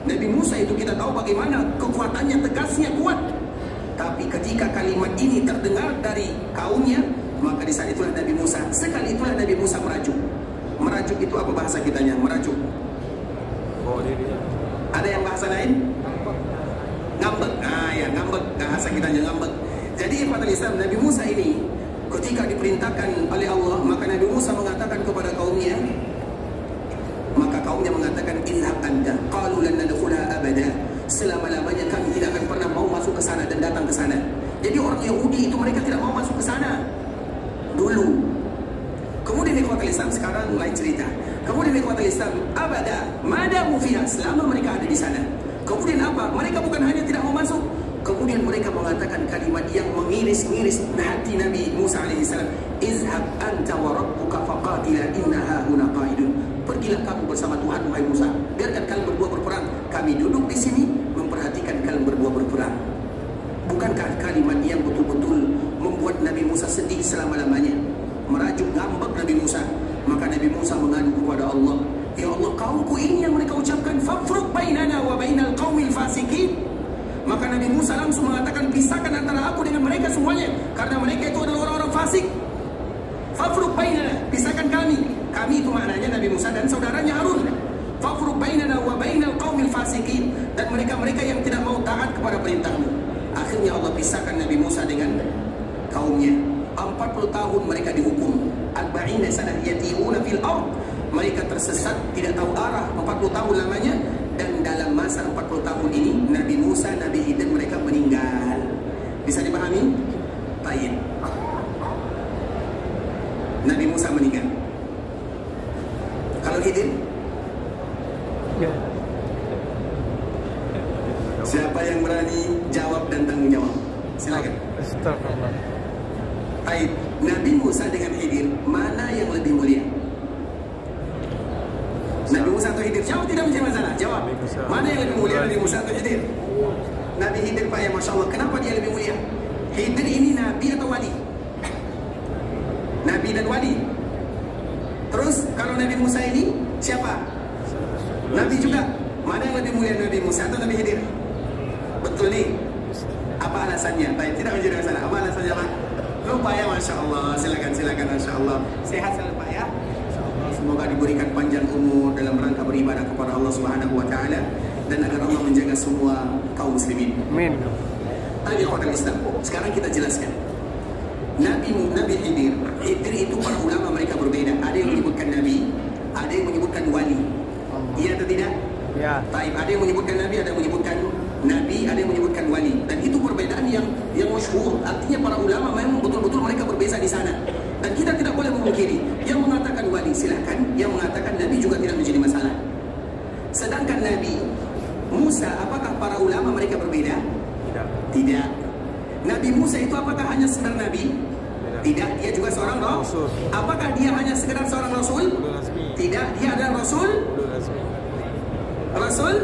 Nabi Musa kita tahu bagaimana kekuatannya, tegasnya kuat. Tapi ketika kalimat ini terdengar dari kaumnya, maka di saat itulah Nabi Musa, sekali itulah Nabi Musa merajuk. Merajuk itu apa bahasa kitanya? Merajuk. Bawa diri. Ada yang bahasa lain? Ngambek. Ah ya, ngambek. Bahasa kitanya ngambek. Jadi ikhwatul Islam, Nabi Musa ini ketika diperintahkan oleh Allah, maka Nabi Musa mengatakan kepada kaumnya, maka kaumnya mengatakan ilhaq anta qalu lan nadkhulaha abada, selama-lamanya kami tidak akan pernah mau masuk ke sana dan datang ke sana. Jadi orang Yahudi itu mereka tidak mau masuk ke sana dulu. Kemudian ikhwatul Islam, sekarang lain cerita. Kemudian ikhwatul Islam, abada madamu fiha, selama mereka ada di sana. Kemudian apa? Mereka bukan hanya tidak mau masuk, kemudian mereka mengatakan kalimat yang mengiris-ngiris hati Nabi Musa alaihissalam, izhab anta wa rabbuka faqatila innaha huna qaidun. Pergilah kamu bersama Tuhan, wahai Musa, biarkan kalian berdua berperang, kami duduk di sini memperhatikan kalian berdua berperang. Bukankah kalimat yang betul-betul membuat Nabi Musa sedih selama-lamanya, merajuk ngambek Nabi Musa? Maka Nabi Musa mengadu kepada Allah, ya Allah, kaumku ini yang mereka ucapkan fafruq bainana wa bainal qaumil fasikin. Maka Nabi Musa langsung mengatakan, pisahkan antara aku dengan mereka semuanya, karena mereka itu adalah orang-orang fasik. Fafruq bainana, pisahkan kami. Kami itu maknanya Nabi Musa dan saudaranya Harun. Fafruq bainana wa bainal qaumil fasikin, dan mereka-mereka yang tidak mau taat kepada perintahmu. Akhirnya Allah pisahkan Nabi Musa dengan kaumnya. 40 tahun mereka dihukum. Arba'ina sanah yatihuna fil ard. Mereka tersesat, tidak tahu arah 40 tahun lamanya. Dan dalam masa 40 tahun ini, Nabi Musa, Nabi Khidir mereka meninggal. Bisa dipahami? Baik. Nabi Musa meninggal. Kalau Khidir? Ya. Siapa yang berani jawab dan tanggung jawab? Silakan. Astagfirullah. Baik, Nabi Musa dengan Khidir, mana yang lebih mulia? Nabi Musa atau Khidir? Jawab, tidak menjadi masalah. Jawab. Mana yang lebih mulia, Nabi Musa atau Khidir? Nabi Khidir, Pak, ya Masya Allah. Kenapa dia lebih mulia? Khidir ini Nabi atau wali? Nabi dan wali. Terus kalau Nabi Musa ini siapa? Nabi juga. Mana yang lebih mulia, Nabi Musa atau Nabi Khidir? Betul nih. Apa alasannya? Baik, tidak menjadi masalah. Apa alasannya, Pak? Lupa ya, Masya Allah. Silakan, Masya Allah. Sehat selalu, Pak, ya. Semoga diberikan panjang umur dalam rangka beribadah kepada Allah Subhanahu wa Ta'ala, dan agar Allah menjaga semua kaum muslimin. Amin. Tadi khotbah Islam. Sekarang kita jelaskan. Nabi Khidir itu para ulama mereka berbeda. Ada yang menyebutkan Nabi, ada yang menyebutkan wali. Iya atau tidak? Ya. Baik, ada yang menyebutkan Nabi, ada yang menyebutkan Nabi, ada yang menyebutkan wali. Dan itu perbedaan yang masyhur. Artinya para ulama memang betul-betul mereka berbeza di sana. Dan kita tidak boleh memungkiri. Yang mengatakan wali silahkan, yang mengatakan Nabi juga tidak menjadi masalah. Sedangkan Nabi Musa, apakah para ulama mereka berbeda? Tidak. Nabi Musa itu apakah hanya sekedar Nabi? Tidak, dia juga seorang Rasul. Apakah dia hanya sekedar seorang Rasul? Tidak, dia adalah Rasul. Rasul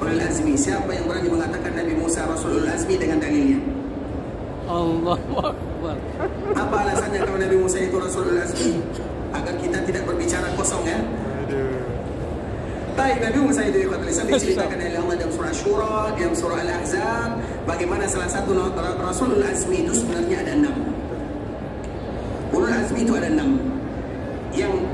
Ulul Azmi. Siapa yang berani mengatakan Nabi Musa Rasulul Azmi dengan dalilnya? Allahu Akbar. Apa alasannya kalau Nabi Musa itu Rasulul Azmi? Agar kita tidak berbicara kosong, ya. Baik, Nabi Musa itu diceritakan oleh Allah dalam surah Syura, dalam surah Al-Ahzab, bagaimana salah satu Rasulul Azmi itu sebenarnya ada 6. Ulul Azmi itu ada 6.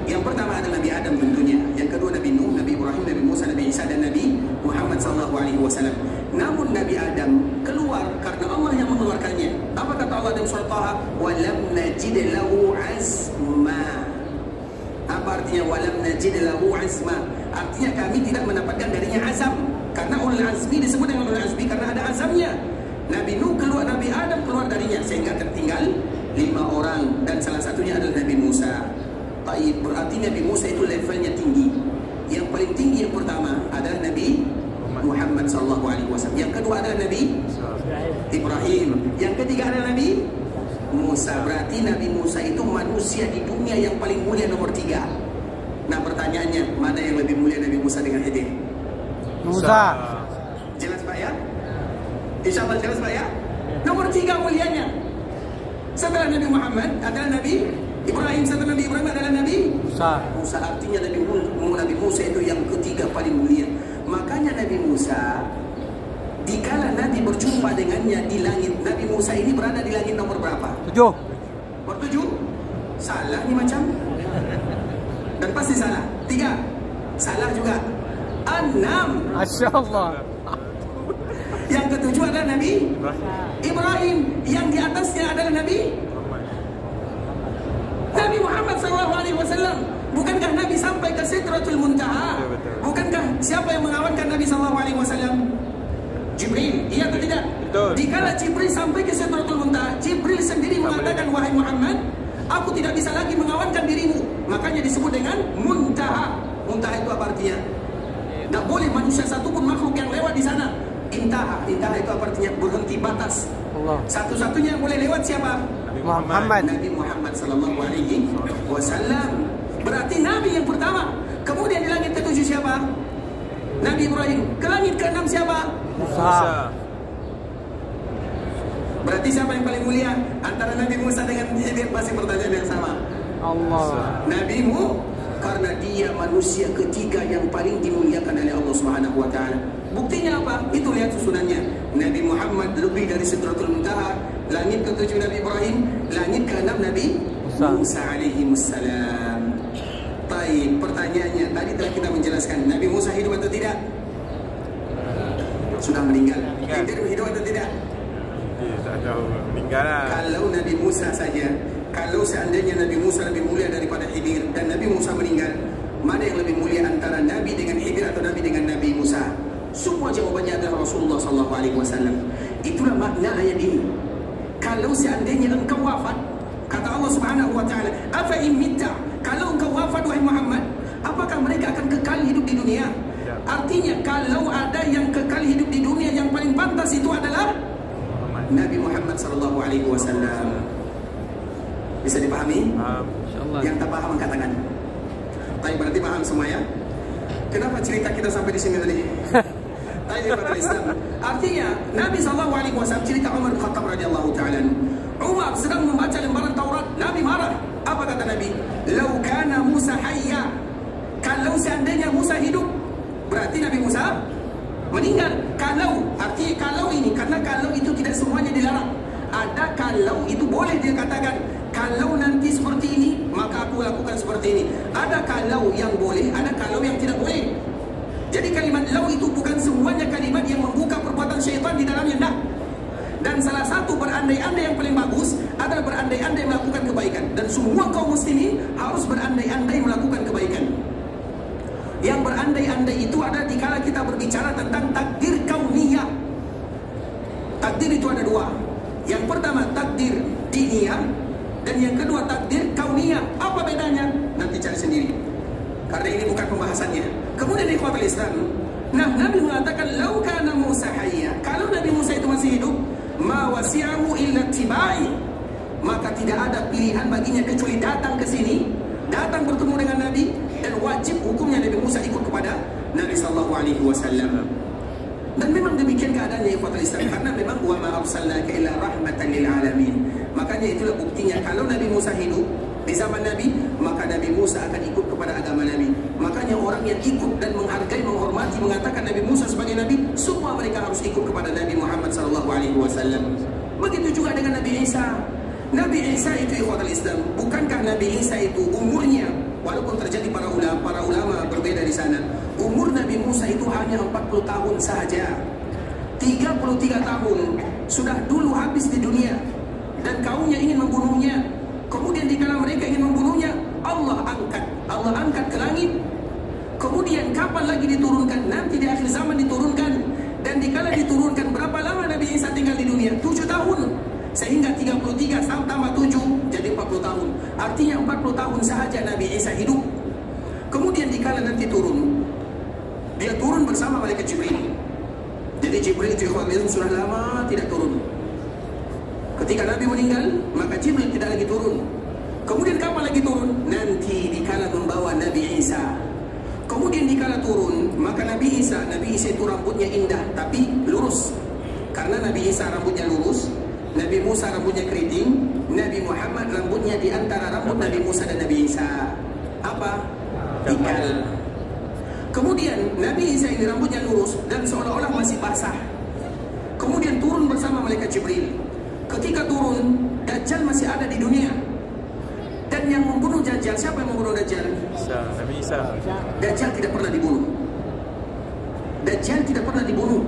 Yang pertama adalah Nabi Adam tentunya, yang kedua Nabi Nuh, Nabi Ibrahim, Nabi Musa, Nabi Isa, dan Nabi Muhammad SAW. Namun Nabi Adam keluar karena Allah yang mengeluarkannya. Apa kata Allah dalam surah Taha? Walam najid lahu azma. Apa artinya walam najid lahu azma? Artinya kami tidak mendapatkan darinya azam. Karena ulul azmi disebut dengan ulul azmi karena ada azamnya. Nabi Nuh keluar, Nabi Adam keluar darinya, sehingga tertinggal 5 orang, dan salah satunya adalah Nabi Musa. Baik, berarti Nabi Musa itu levelnya tinggi. Yang paling tinggi yang pertama adalah Nabi Muhammad SAW. Yang kedua adalah Nabi Ibrahim. Yang ketiga adalah Nabi Musa. Berarti Nabi Musa itu manusia di dunia yang paling mulia nomor 3. Nah, pertanyaannya, mana yang lebih mulia, Nabi Musa dengan Khidir? Musa. Jelas, Pak, ya? Insya Allah jelas, Pak, ya? Nomor 3 mulianya. Setelah Nabi Muhammad adalah Nabi Ibrahim, setelah Nabi Ibrahim adalah Nabi Musa. Artinya Nabi Musa itu yang ketiga paling mulia. Makanya Nabi Musa, dikala Nabi berjumpa dengannya di langit, Nabi Musa ini berada di langit nomor berapa? 7. Nomor 7? Salah ni macam. Dan pasti salah. 3? Salah juga. 6? Masya Allah. Yang ketujuh adalah Nabi Ibrahim. Yang di atasnya adalah Nabi Muhammad SAW. Bukankah Nabi sampai ke Sidratul Muntaha? Bukankah siapa yang mengawankan Nabi SAW? Jibril, iya atau tidak? Betul. Dikala Jibril sampai ke Sidratul Muntaha, Jibril sendiri mengatakan, wahai Muhammad, aku tidak bisa lagi mengawankan dirimu. Makanya disebut dengan Muntaha. Muntaha itu apa artinya? Tak boleh manusia satupun makhluk yang lewat di sana. Intaha, intaha itu apa artinya? Berhenti, batas. Allah. Satu-satunya yang boleh lewat siapa? Muhammad. Nabi Muhammad sallallahu alaihi wasallam. Berarti Nabi yang pertama. Kemudian di langit ke-7 siapa? Nabi Ibrahim. Ke langit ke-6 siapa? Musa. Berarti siapa yang paling mulia antara Nabi Musa dengan Khidir? Masih pertanyaan yang sama. Allah. Nabimu, karena dia manusia ketiga yang paling dimuliakan oleh Allah Subhanahu wa taala. Buktinya apa? Itu lihat susunannya. Nabi Muhammad lebih dari Sidratul Muntaha, langit ke-7 Nabi Ibrahim, langit ke-6 Nabi Musa alaihi wassalam. Baik, pertanyaannya tadi telah kita menjelaskan, Nabi Musa hidup atau tidak? Sudah meninggal. Khidir hidup atau tidak? Tak tahu, meninggal lah. Kalau Nabi Musa saja, kalau seandainya Nabi Musa lebih mulia daripada Khidir dan Nabi Musa meninggal, mana yang lebih mulia antara Nabi dengan Khidir atau Nabi dengan Nabi Musa? Semua jawabannya adalah Rasulullah SAW. Itulah makna ayat ini. Kalau seandainya engkau wafat, kata Allah Subhanahu wa taala, afa in mitta, kalau engkau wafat wahai Muhammad, apakah mereka akan kekal hidup di dunia? Artinya kalau ada yang kekal hidup di dunia, yang paling pantas itu adalah Nabi Muhammad sallallahu alaihi wasallam. Bisa dipahami? Insyaallah. Yang tak paham katakan. Baik, berarti paham semua ya? Kenapa cerita kita sampai di sini tadi? Islam. Artinya Nabi SAW cerita Umar bin Khattab radhiyallahu taala. Umar sedang membaca lembaran Taurat, Nabi marah. Apa kata Nabi? Lau kana Musa hayya. Kalau seandainya Musa hidup, berarti Nabi Musa meninggal. Kalau, artinya kalau ini, karena kalau itu tidak semuanya dilarang. Ada kalau itu boleh dia katakan, kalau nanti seperti ini, maka aku lakukan seperti ini. Ada kalau yang boleh, ada kalau yang tidak boleh. Jadi kalimat lau itu bukan semuanya kalimat yang membuka perbuatan syaitan di dalamnya, enggak. Dan salah satu berandai-andai yang paling bagus adalah berandai-andai melakukan kebaikan. Dan semua kaum muslimin harus berandai-andai melakukan kebaikan. Yang berandai-andai itu ada dikala kita berbicara tentang takdir kauniyah. Takdir itu ada dua. Yang pertama takdir diniyah, dan yang kedua takdir kauniyah. Apa bedanya? Nanti cari sendiri, karena ini bukan pembahasannya. Kemudian ikhwatul Islam, nah Nabi mengatakan lau kana Musa hayya, kalau Nabi Musa itu masih hidup, ma wasi'ahu illa tibai, maka tidak ada pilihan baginya kecuali datang ke sini, datang bertemu dengan Nabi, dan wajib hukumnya Nabi Musa ikut kepada Nabi sallallahu alaihi wasallam. Dan memang demikian keadaannya ikhwatul Islam, karena memang wa ma arsalnaka illa rahmatan lil alamin. Makanya itulah buktinya kalau Nabi Musa hidup di zaman Nabi, maka Nabi Musa akan ikut kepada agama Nabi. Makanya orang yang ikut dan menghargai, menghormati, mengatakan Nabi Musa sebagai Nabi, semua mereka harus ikut kepada Nabi Muhammad SAW. Begitu juga dengan Nabi Isa. Nabi Isa itu ikhwatul Islam, bukankah Nabi Isa itu umurnya, walaupun terjadi para ulama berbeda di sana, umur Nabi Musa itu hanya 40 tahun sahaja. 33 tahun sudah dulu habis di dunia, dan kaumnya ingin membunuhnya. Kemudian dikala mereka ingin membunuhnya, Allah angkat ke langit. Kemudian kapan lagi diturunkan? Nanti di akhir zaman diturunkan. Dan dikala diturunkan, berapa lama Nabi Isa tinggal di dunia? 7 tahun. Sehingga 33 tambah 7 jadi 40 tahun. Artinya 40 tahun sahaja Nabi Isa hidup. Kemudian dikala nanti turun, dia turun bersama malaikat Jibril. Jadi Jibril itu sudah lama tidak turun. Ketika Nabi meninggal, maka Jibril tidak lagi turun. Kemudian kapan lagi turun? Nanti dikala membawa Nabi Isa. Kemudian dikala turun, maka Nabi Isa itu rambutnya indah tapi lurus. Karena Nabi Isa rambutnya lurus, Nabi Musa rambutnya keriting, Nabi Muhammad rambutnya di antara rambut Nabi Musa dan Nabi Isa. Apa? Ikal. Kemudian Nabi Isa ini rambutnya lurus dan seolah-olah masih basah. Kemudian turun bersama malaikat Jibril. Ketika turun, Dajjal masih ada di dunia. Dan yang membunuh Dajjal, siapa yang membunuh Dajjal? Nabi Isa. Dajjal tidak pernah dibunuh. Dajjal tidak pernah dibunuh.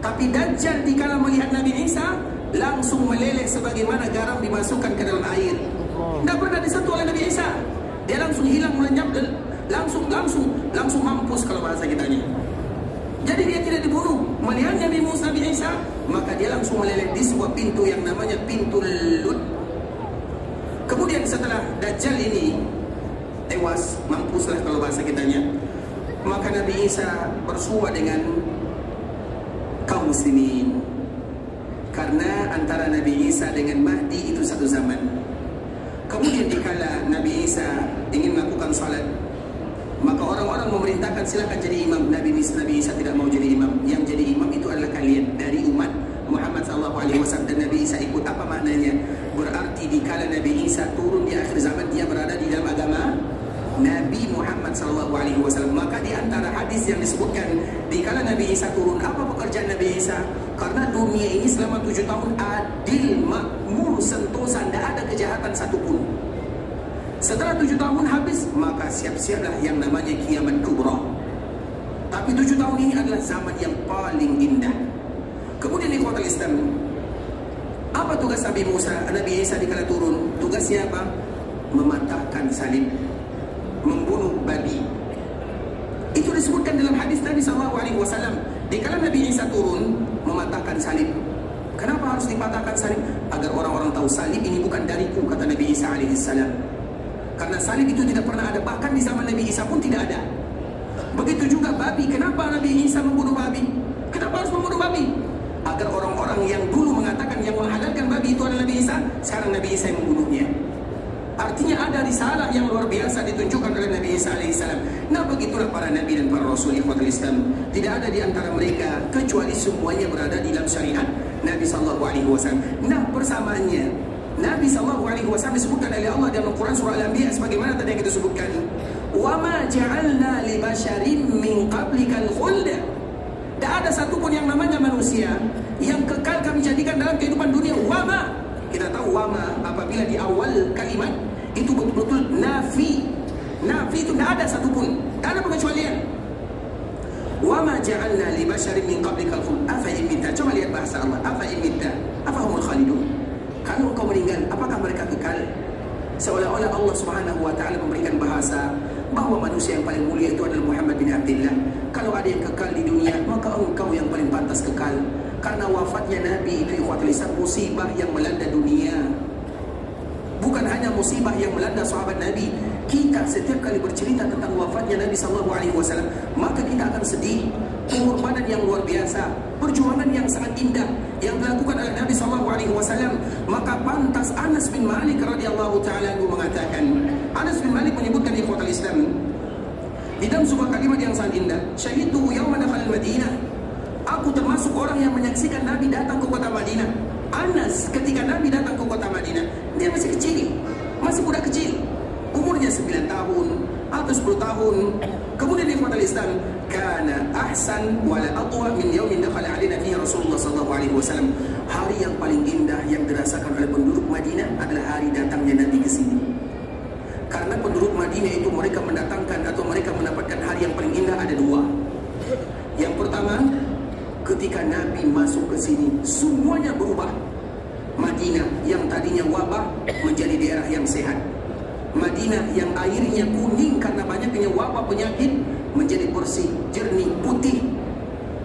Tapi Dajjal dikala melihat Nabi Isa, langsung meleleh sebagaimana garam dimasukkan ke dalam air. Tidak pernah disentuh oleh Nabi Isa. Dia langsung hilang, melenyap, langsung mampus kalau bahasa kitanya. Jadi dia tidak dibunuh. Melihat Nabi Musa, Nabi Isa, maka dia langsung meleleh di sebuah pintu yang namanya pintu Lut. Kemudian setelah Dajjal ini tewas, mampuslah kalau bahasa kitanya, maka Nabi Isa bersua dengan kaum muslimin. Karena antara Nabi Isa dengan Mahdi itu satu zaman. Kemudian dikala Nabi Isa ingin melakukan salat, maka orang-orang memerintahkan silakan jadi imam. Nabi Isa tidak mau jadi imam. Yang jadi imam itu adalah kalian dari umat Muhammad SAW. Dan Nabi Isa ikut. Apa maknanya? Berarti dikala Nabi Isa turun di akhir zaman, dia berada di dalam agama Nabi Muhammad SAW. Maka di antara hadis yang disebutkan, dikala Nabi Isa turun, apa pekerjaan Nabi Isa? Karena dunia ini selama 7 tahun adil, makmur, sentosa, tidak ada kejahatan satupun. Setelah 7 tahun habis, maka siap-siaplah yang namanya kiamat kubra. Tapi 7 tahun ini adalah zaman yang paling indah. Kemudian ikhwatul Islam, apa tugas Nabi Musa, Nabi Isa dikala turun? Tugasnya apa? Mematahkan salib, membunuh babi. Itu disebutkan dalam hadis Nabi SAW. Dikala Nabi Isa turun, mematahkan salib. Kenapa harus dipatahkan salib? Agar orang-orang tahu salib ini bukan dariku, kata Nabi Isa alaihissalam. Karena salib itu tidak pernah ada, bahkan di zaman Nabi Isa pun tidak ada. Begitu juga babi. Kenapa Nabi Isa membunuh babi? Kenapa harus membunuh babi? Agar orang-orang yang dulu mengatakan yang menghalalkan babi itu adalah Nabi Isa, sekarang Nabi Isa yang membunuhnya. Artinya ada risalah yang luar biasa ditunjukkan oleh Nabi Isa alaihissalam. Nah, begitulah para nabi dan para rasul ikhwatul Islam. Tidak ada di antara mereka kecuali semuanya berada di dalam syariat Nabi SAW. Nah, persamaannya, Nabi SAW disebutkan oleh Allah dalam Al-Quran surah Al-Anbiya sebagaimana tadi yang kita sebutkan. Wa ma ja'alna li basyarin min qablikal khulda. Tidak ada satupun yang namanya manusia yang kekal kami jadikan dalam kehidupan dunia. Wama, kita tahu wama apabila di awal kalimat itu betul-betul nafi. Nafi itu tidak ada satupun, tidak ada pengecualian. Wama ja'alna li basyarin min qablikal khuld afa in mitta. Coba lihat bahasa Allah, afa in mitta afa humul khalidun. Kalau engkau meninggal, apakah mereka kekal? Seolah-olah Allah Subhanahu wa taala memberikan bahasa bahwa manusia yang paling mulia itu adalah Muhammad bin Abdullah. Kalau ada yang kekal di dunia, maka engkau yang paling pantas kekal. Karena wafatnya Nabi itu ikhwatul Islam musibah yang melanda dunia. Bukan hanya musibah yang melanda sahabat Nabi. Kita setiap kali bercerita tentang wafatnya Nabi SAW, maka kita akan sedih. Pengorbanan yang luar biasa, perjuangan yang sangat indah yang dilakukan oleh Nabi SAW. Maka pantas Anas bin Malik radhiyallahu ta'ala mengatakan, Anas bin Malik menyebutkan ikhwatul Islam di dalam sebuah kalimat yang sangat indah, syahidu yawma dakhala Madinah. Aku termasuk orang yang menyaksikan Nabi datang ke kota Madinah. Anas ketika Nabi datang ke kota Madinah, dia masih kecil, masih budak kecil, umurnya 9 tahun atau 10 tahun. Kemudian ikhwatul Islam, kana ahsan wala atwa min yawmin dakhala alaina fihi Rasulullah sallallahu alaihi wasallam. Hari yang paling indah yang dirasakan oleh penduduk Madinah adalah hari datangnya Nabi ke sini. Karena penduduk Madinah itu mereka mendatangkan atau mereka mendapatkan hari yang paling indah ada 2. Yang pertama, ketika Nabi masuk ke sini, semuanya berubah. Madinah yang tadinya wabah menjadi daerah yang sehat. Madinah yang airnya kuning karena banyaknya wabah penyakit menjadi bersih, jernih, putih.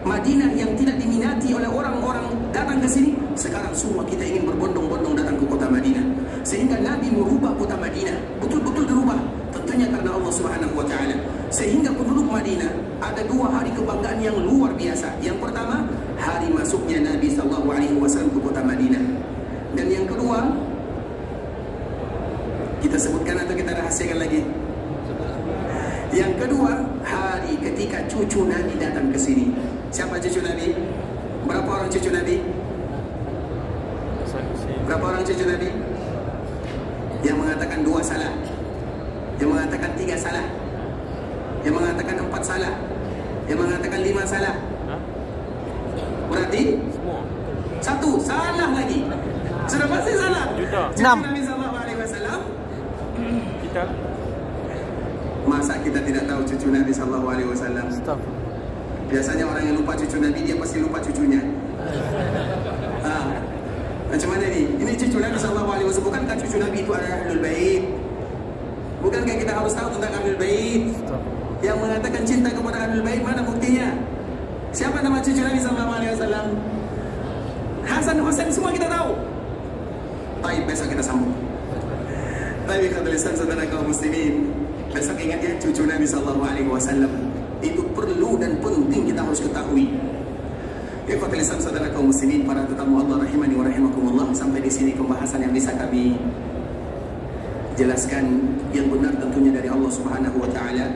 Madinah yang tidak diminati oleh orang-orang datang ke sini, sekarang semua kita ingin berbondong-bondong datang ke kota Madinah. Sehingga Nabi merubah kota Madinah, betul-betul dirubah. Tentunya karena Allah Subhanahu wa taala. Sehingga penduduk Madinah ada 2 hari kebanggaan yang luar biasa. Yang pertama, hari masuknya Nabi sallallahu alaihi wasallam ke kota Madinah. Dan yang kedua, kita sebutkan atau kita rahasiakan lagi. Yang kedua, hari ketika cucu Nabi datang ke sini. Siapa cucu Nabi? Berapa orang cucu Nabi? Berapa orang cucu Nabi? Yang mengatakan 2 salah, yang mengatakan 3 salah. yang mengatakan 4 salah, yang mengatakan 5 salah. Berarti Semua. 1 salah lagi. Sudah pasti salah. Juta. Cucu 6. Nabi sallallahu alaihi wasallam. Kita Masa kita tidak tahu cucu Nabi sallallahu alaihi wasallam? Astagfirullah. Biasanya orang yang lupa cucu Nabi, dia pasti lupa cucunya. Macam mana ni? Ini cucu Nabi sallallahu alaihi wasallam. Bukankah cucu Nabi itu adalah Ahlul Bait? Bukankah kita harus tahu tentang Ahlul Bait? Yang mengatakan cinta kepada Ahlul Bait, mana buktinya? Siapa nama cucu Nabi sallallahu alaihi wasallam? Hasan, Husain, semua kita tahu. Baik, besok kita sambung. Baik, khadirin saudara kaum muslimin, besok ingat ya, cucu Nabi sallallahu alaihi wasallam itu perlu dan penting kita harus ketahui. Ya, khadirin saudara kaum muslimin, para tetamu Allah rahimani wa rahimakumullah, sampai di sini pembahasan yang bisa kami jelaskan. Yang benar tentunya dari Allah Subhanahu wa taala,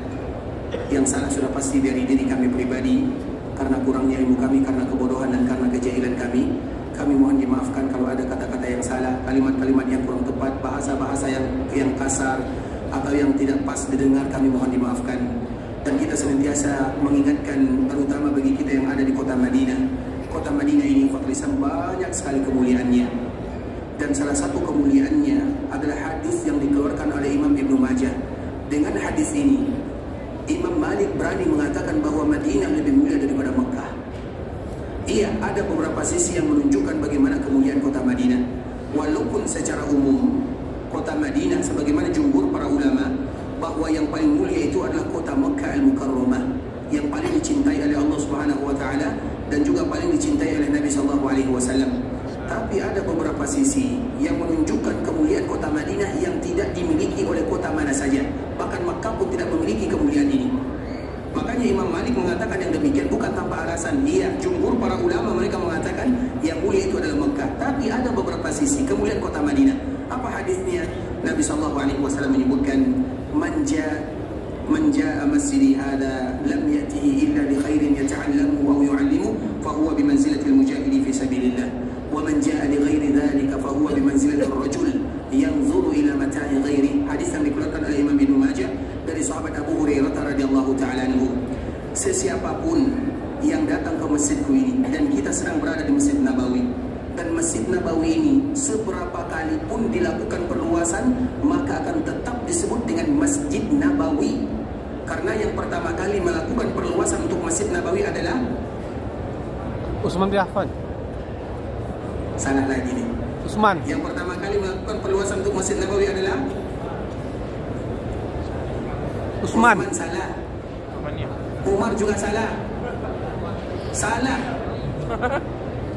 yang salah sudah pasti dari diri kami pribadi karena kurangnya ilmu kami, karena kebodohan dan karena kejahilan kami. Kami mohon dimaafkan kalau ada kata-kata yang salah, kalimat-kalimat yang kurang tepat, bahasa-bahasa yang kasar atau yang tidak pas didengar, kami mohon dimaafkan. Dan kita senantiasa mengingatkan, terutama bagi kita yang ada di kota Madinah. Kota Madinah ini banyak sekali kemuliaannya. Dan salah satu kemuliaannya adalah hadis yang dikeluarkan oleh Imam Ibnu Majah. Dengan hadis ini, Imam Malik berani mengatakan bahwa Madinah lebih mulia daripada Mekah. Iya, ada beberapa sisi yang menunjukkan bagaimana kemuliaan kota Madinah. Walaupun secara umum kota Madinah, sebagaimana jumhur para ulama, bahwa yang paling mulia itu adalah kota Makkah Al-Mukarramah, yang paling dicintai oleh Allah Subhanahu wa taala dan juga paling dicintai oleh Nabi sallallahu alaihi wasallam. Tapi ada beberapa sisi yang menunjukkan kemuliaan kota Madinah yang tidak dimiliki oleh kota mana saja. Bahkan Makkah pun tidak memiliki kemuliaan ini. Makanya Imam Malik mengatakan yang demikian bukan tanpa alasan. Iya, jumhur para ulama mereka mengatakan yang mulia itu adalah Makkah. Tapi ada beberapa sisi kemuliaan kota Madinah. Apa hadisnya? Nabi sallallahu alaihi wasallam menyebutkan, Man ja'a masjidi hadha lam ya'tihi illa li khairin yata'allamu wa yu'allimu fa huwa bi manzilati al-mujahidi fi sabilillah. Wa man ja'a li ghairi dhalika fa huwa bi manzilati ar-rajul yanzuru ila mata'i ghairi. Hadis yang dikeluarkan oleh Imam Ibnu Majah dari sahabat Abu Hurairah radhiyallahu taala anhu. Sesiapapun yang datang ke masjidku ini, dan kita sedang berada di Masjid Nabawi, dan Masjid Nabawi ini seberapa kali pun dilakukan perluasan, maka akan tetap disebut dengan Masjid Nabawi. Karena yang pertama kali melakukan perluasan untuk Masjid Nabawi adalah Utsman bin Affan. Salah lagi nih. Utsman. Yang pertama kali melakukan perluasan untuk Masjid Nabawi adalah Utsman. salah. Apanya? Umar juga salah. Salah.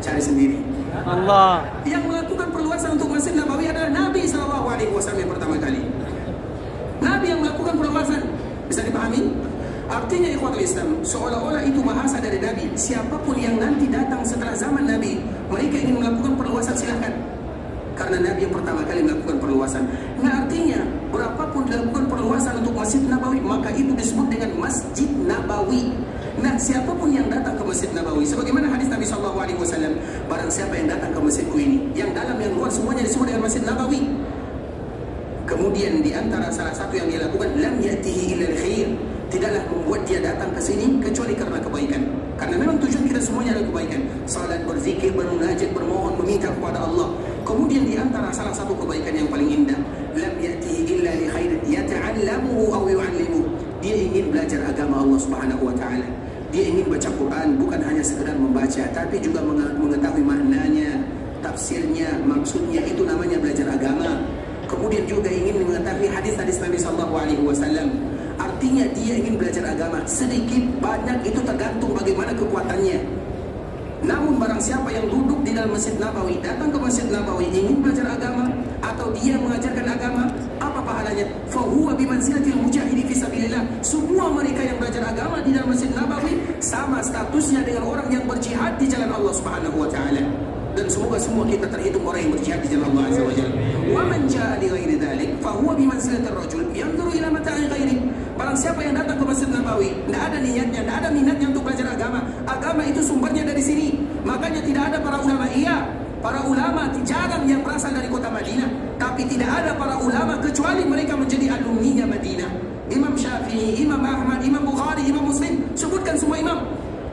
Cari sendiri. Allah. Yang melakukan perluasan untuk Masjid Nabawi adalah Nabi SAW yang pertama kali. Nabi yang melakukan perluasan. Bisa dipahami? Artinya ikhwatul Islam, seolah-olah itu bahasa dari Nabi. Siapapun yang nanti datang setelah zaman Nabi, mereka ingin melakukan perluasan, silahkan. Karena Nabi yang pertama kali melakukan perluasan. Nah, artinya berapapun dilakukan perluasan untuk Masjid Nabawi, maka itu disebut dengan Masjid Nabawi. Nah, siapapun yang datang ke Masjid Nabawi, sebagaimana hadis Nabi SAW, barang siapa yang datang ke masjidku ini, yang dalam yang luar semuanya disebut dengan Masjid Nabawi. Kemudian di antara salah satu yang dia lakukan, lam ya'tihi illa al-khair, tidaklah membuat dia datang ke sini kecuali karena kebaikan. Karena memang tujuan kita semuanya adalah kebaikan. Salat, berzikir, bermunajat, bermohon, meminta kepada Allah. Kemudian di antara salah satu kebaikan yang paling indah, lam ya'tihi illa li khairin yata'allamuhu aw yu'allimu. Dia ingin belajar agama Allah Subhanahu wa taala. Dia ingin baca Quran, bukan hanya sekedar membaca, tapi juga mengetahui maknanya, tafsirnya, maksudnya, itu namanya belajar agama. Kemudian juga ingin mengetahui hadis-hadis Nabi sallallahu alaihi wasallam. Artinya dia ingin belajar agama. Sedikit banyak itu tergantung bagaimana kekuatannya. Namun barang siapa yang duduk di dalam Masjid Nabawi, datang ke Masjid Nabawi ingin belajar agama, atau dia mengajarkan agama, apa pahalanya? Fahuwa bimanzilatil mujahidi fi sabilillah. Semua mereka yang belajar agama di dalam Masjid Nabawi sama statusnya dengan orang yang berjihad di jalan Allah Subhanahu wa taala. Dan semoga semua kita terhitung orang yang berjihad di jalan Allah Azza wa Jalla. Wa man jaa li ghairi dzalik fa huwa bi manzilatir rajul yanzuru ila mata'i ghairi. Barang siapa yang datang ke Masjid Nabawi, tidak ada niatnya, tidak ada minatnya untuk belajar agama. Agama itu sumbernya dari sini. Makanya tidak ada para ulama. Iya, para ulama jarang yang berasal dari kota Madinah, tapi tidak ada para ulama kecuali mereka menjadi alumninya Madinah. Imam Syafi'i, Imam Ahmad, Imam Bukhari, Imam Muslim, sebutkan semua imam.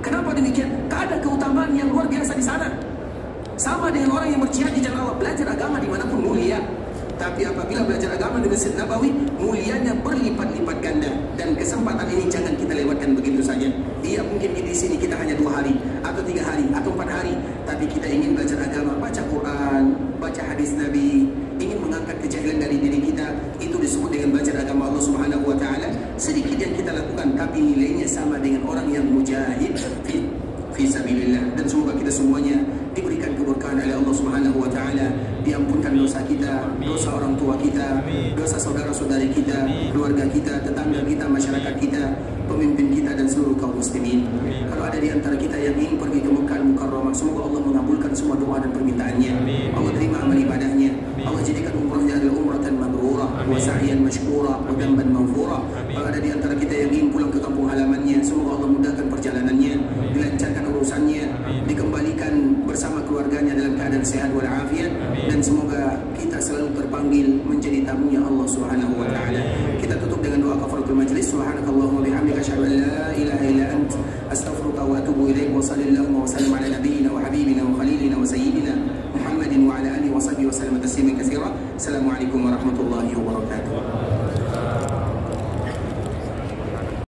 Kenapa demikian? Tak ada keutamaan yang luar biasa di sana. Sama dengan orang yang berjihad di jalan Allah, belajar agama dimanapun mulia. Tapi apabila belajar agama di Masjid Nabawi, mulianya berlipat-lipat ganda. Dan kesempatan ini jangan kita lewatkan begitu saja. Iya, mungkin di sini kita hanya 2 hari, atau 3 hari, atau 4 hari. Tapi kita ingin belajar agama, baca Quran, baca hadis Nabi, ingin mengangkat kejahilan dari diri kita. Itu disebut dengan belajar agama Allah Subhanahu Wa Taala. Sedikit yang kita lakukan, tapi nilainya sama dengan orang yang mujahid fi sabilillah. Dan semoga kita semuanya diberikan keberkahan oleh Allah Subhanahu Wa Taala, diampunkan dosa kita, dosa orang tua kita, dosa saudara-saudari kita, keluarga kita, tetangga kita, masyarakat kita, pemimpin kita dan seluruh kaum muslimin. Kalau ada di antara kita yang ingin pergi ke Mekah Al-Mukarramah, semoga Allah mengabulkan semua doa dan permintaannya. Allah terima amal ibadahnya. Allah jadikan umrahnya adalah umratan mabrurah, wa sa'yan mashkura, wa damban maghfura. Kalau ada di antara kita yang ingin pulang ke kampung halamannya, semoga Allah mudahkan perjalanannya, dilancarkan urusannya, dikembalikan bersama keluarganya dalam keadaan sehat walafiat, dan semoga kita selalu terpanggil menjadi tamunya Allah Subhanahu Wa Taala. Kita tutup dengan doa kafaratul majlis. Subhanakallahumma bihamdika asyhadu an la ilaha illa ant astaghfiruka wa atubu ilaik. Wa sallallahu wa sallam ala nabiyyina wa habibina wa khalilina wa sayyidina Muhammadin wa ala alihi wa sahbihi wa sallam tasliman katsira. Assalamualaikum warahmatullahi wabarakatuh.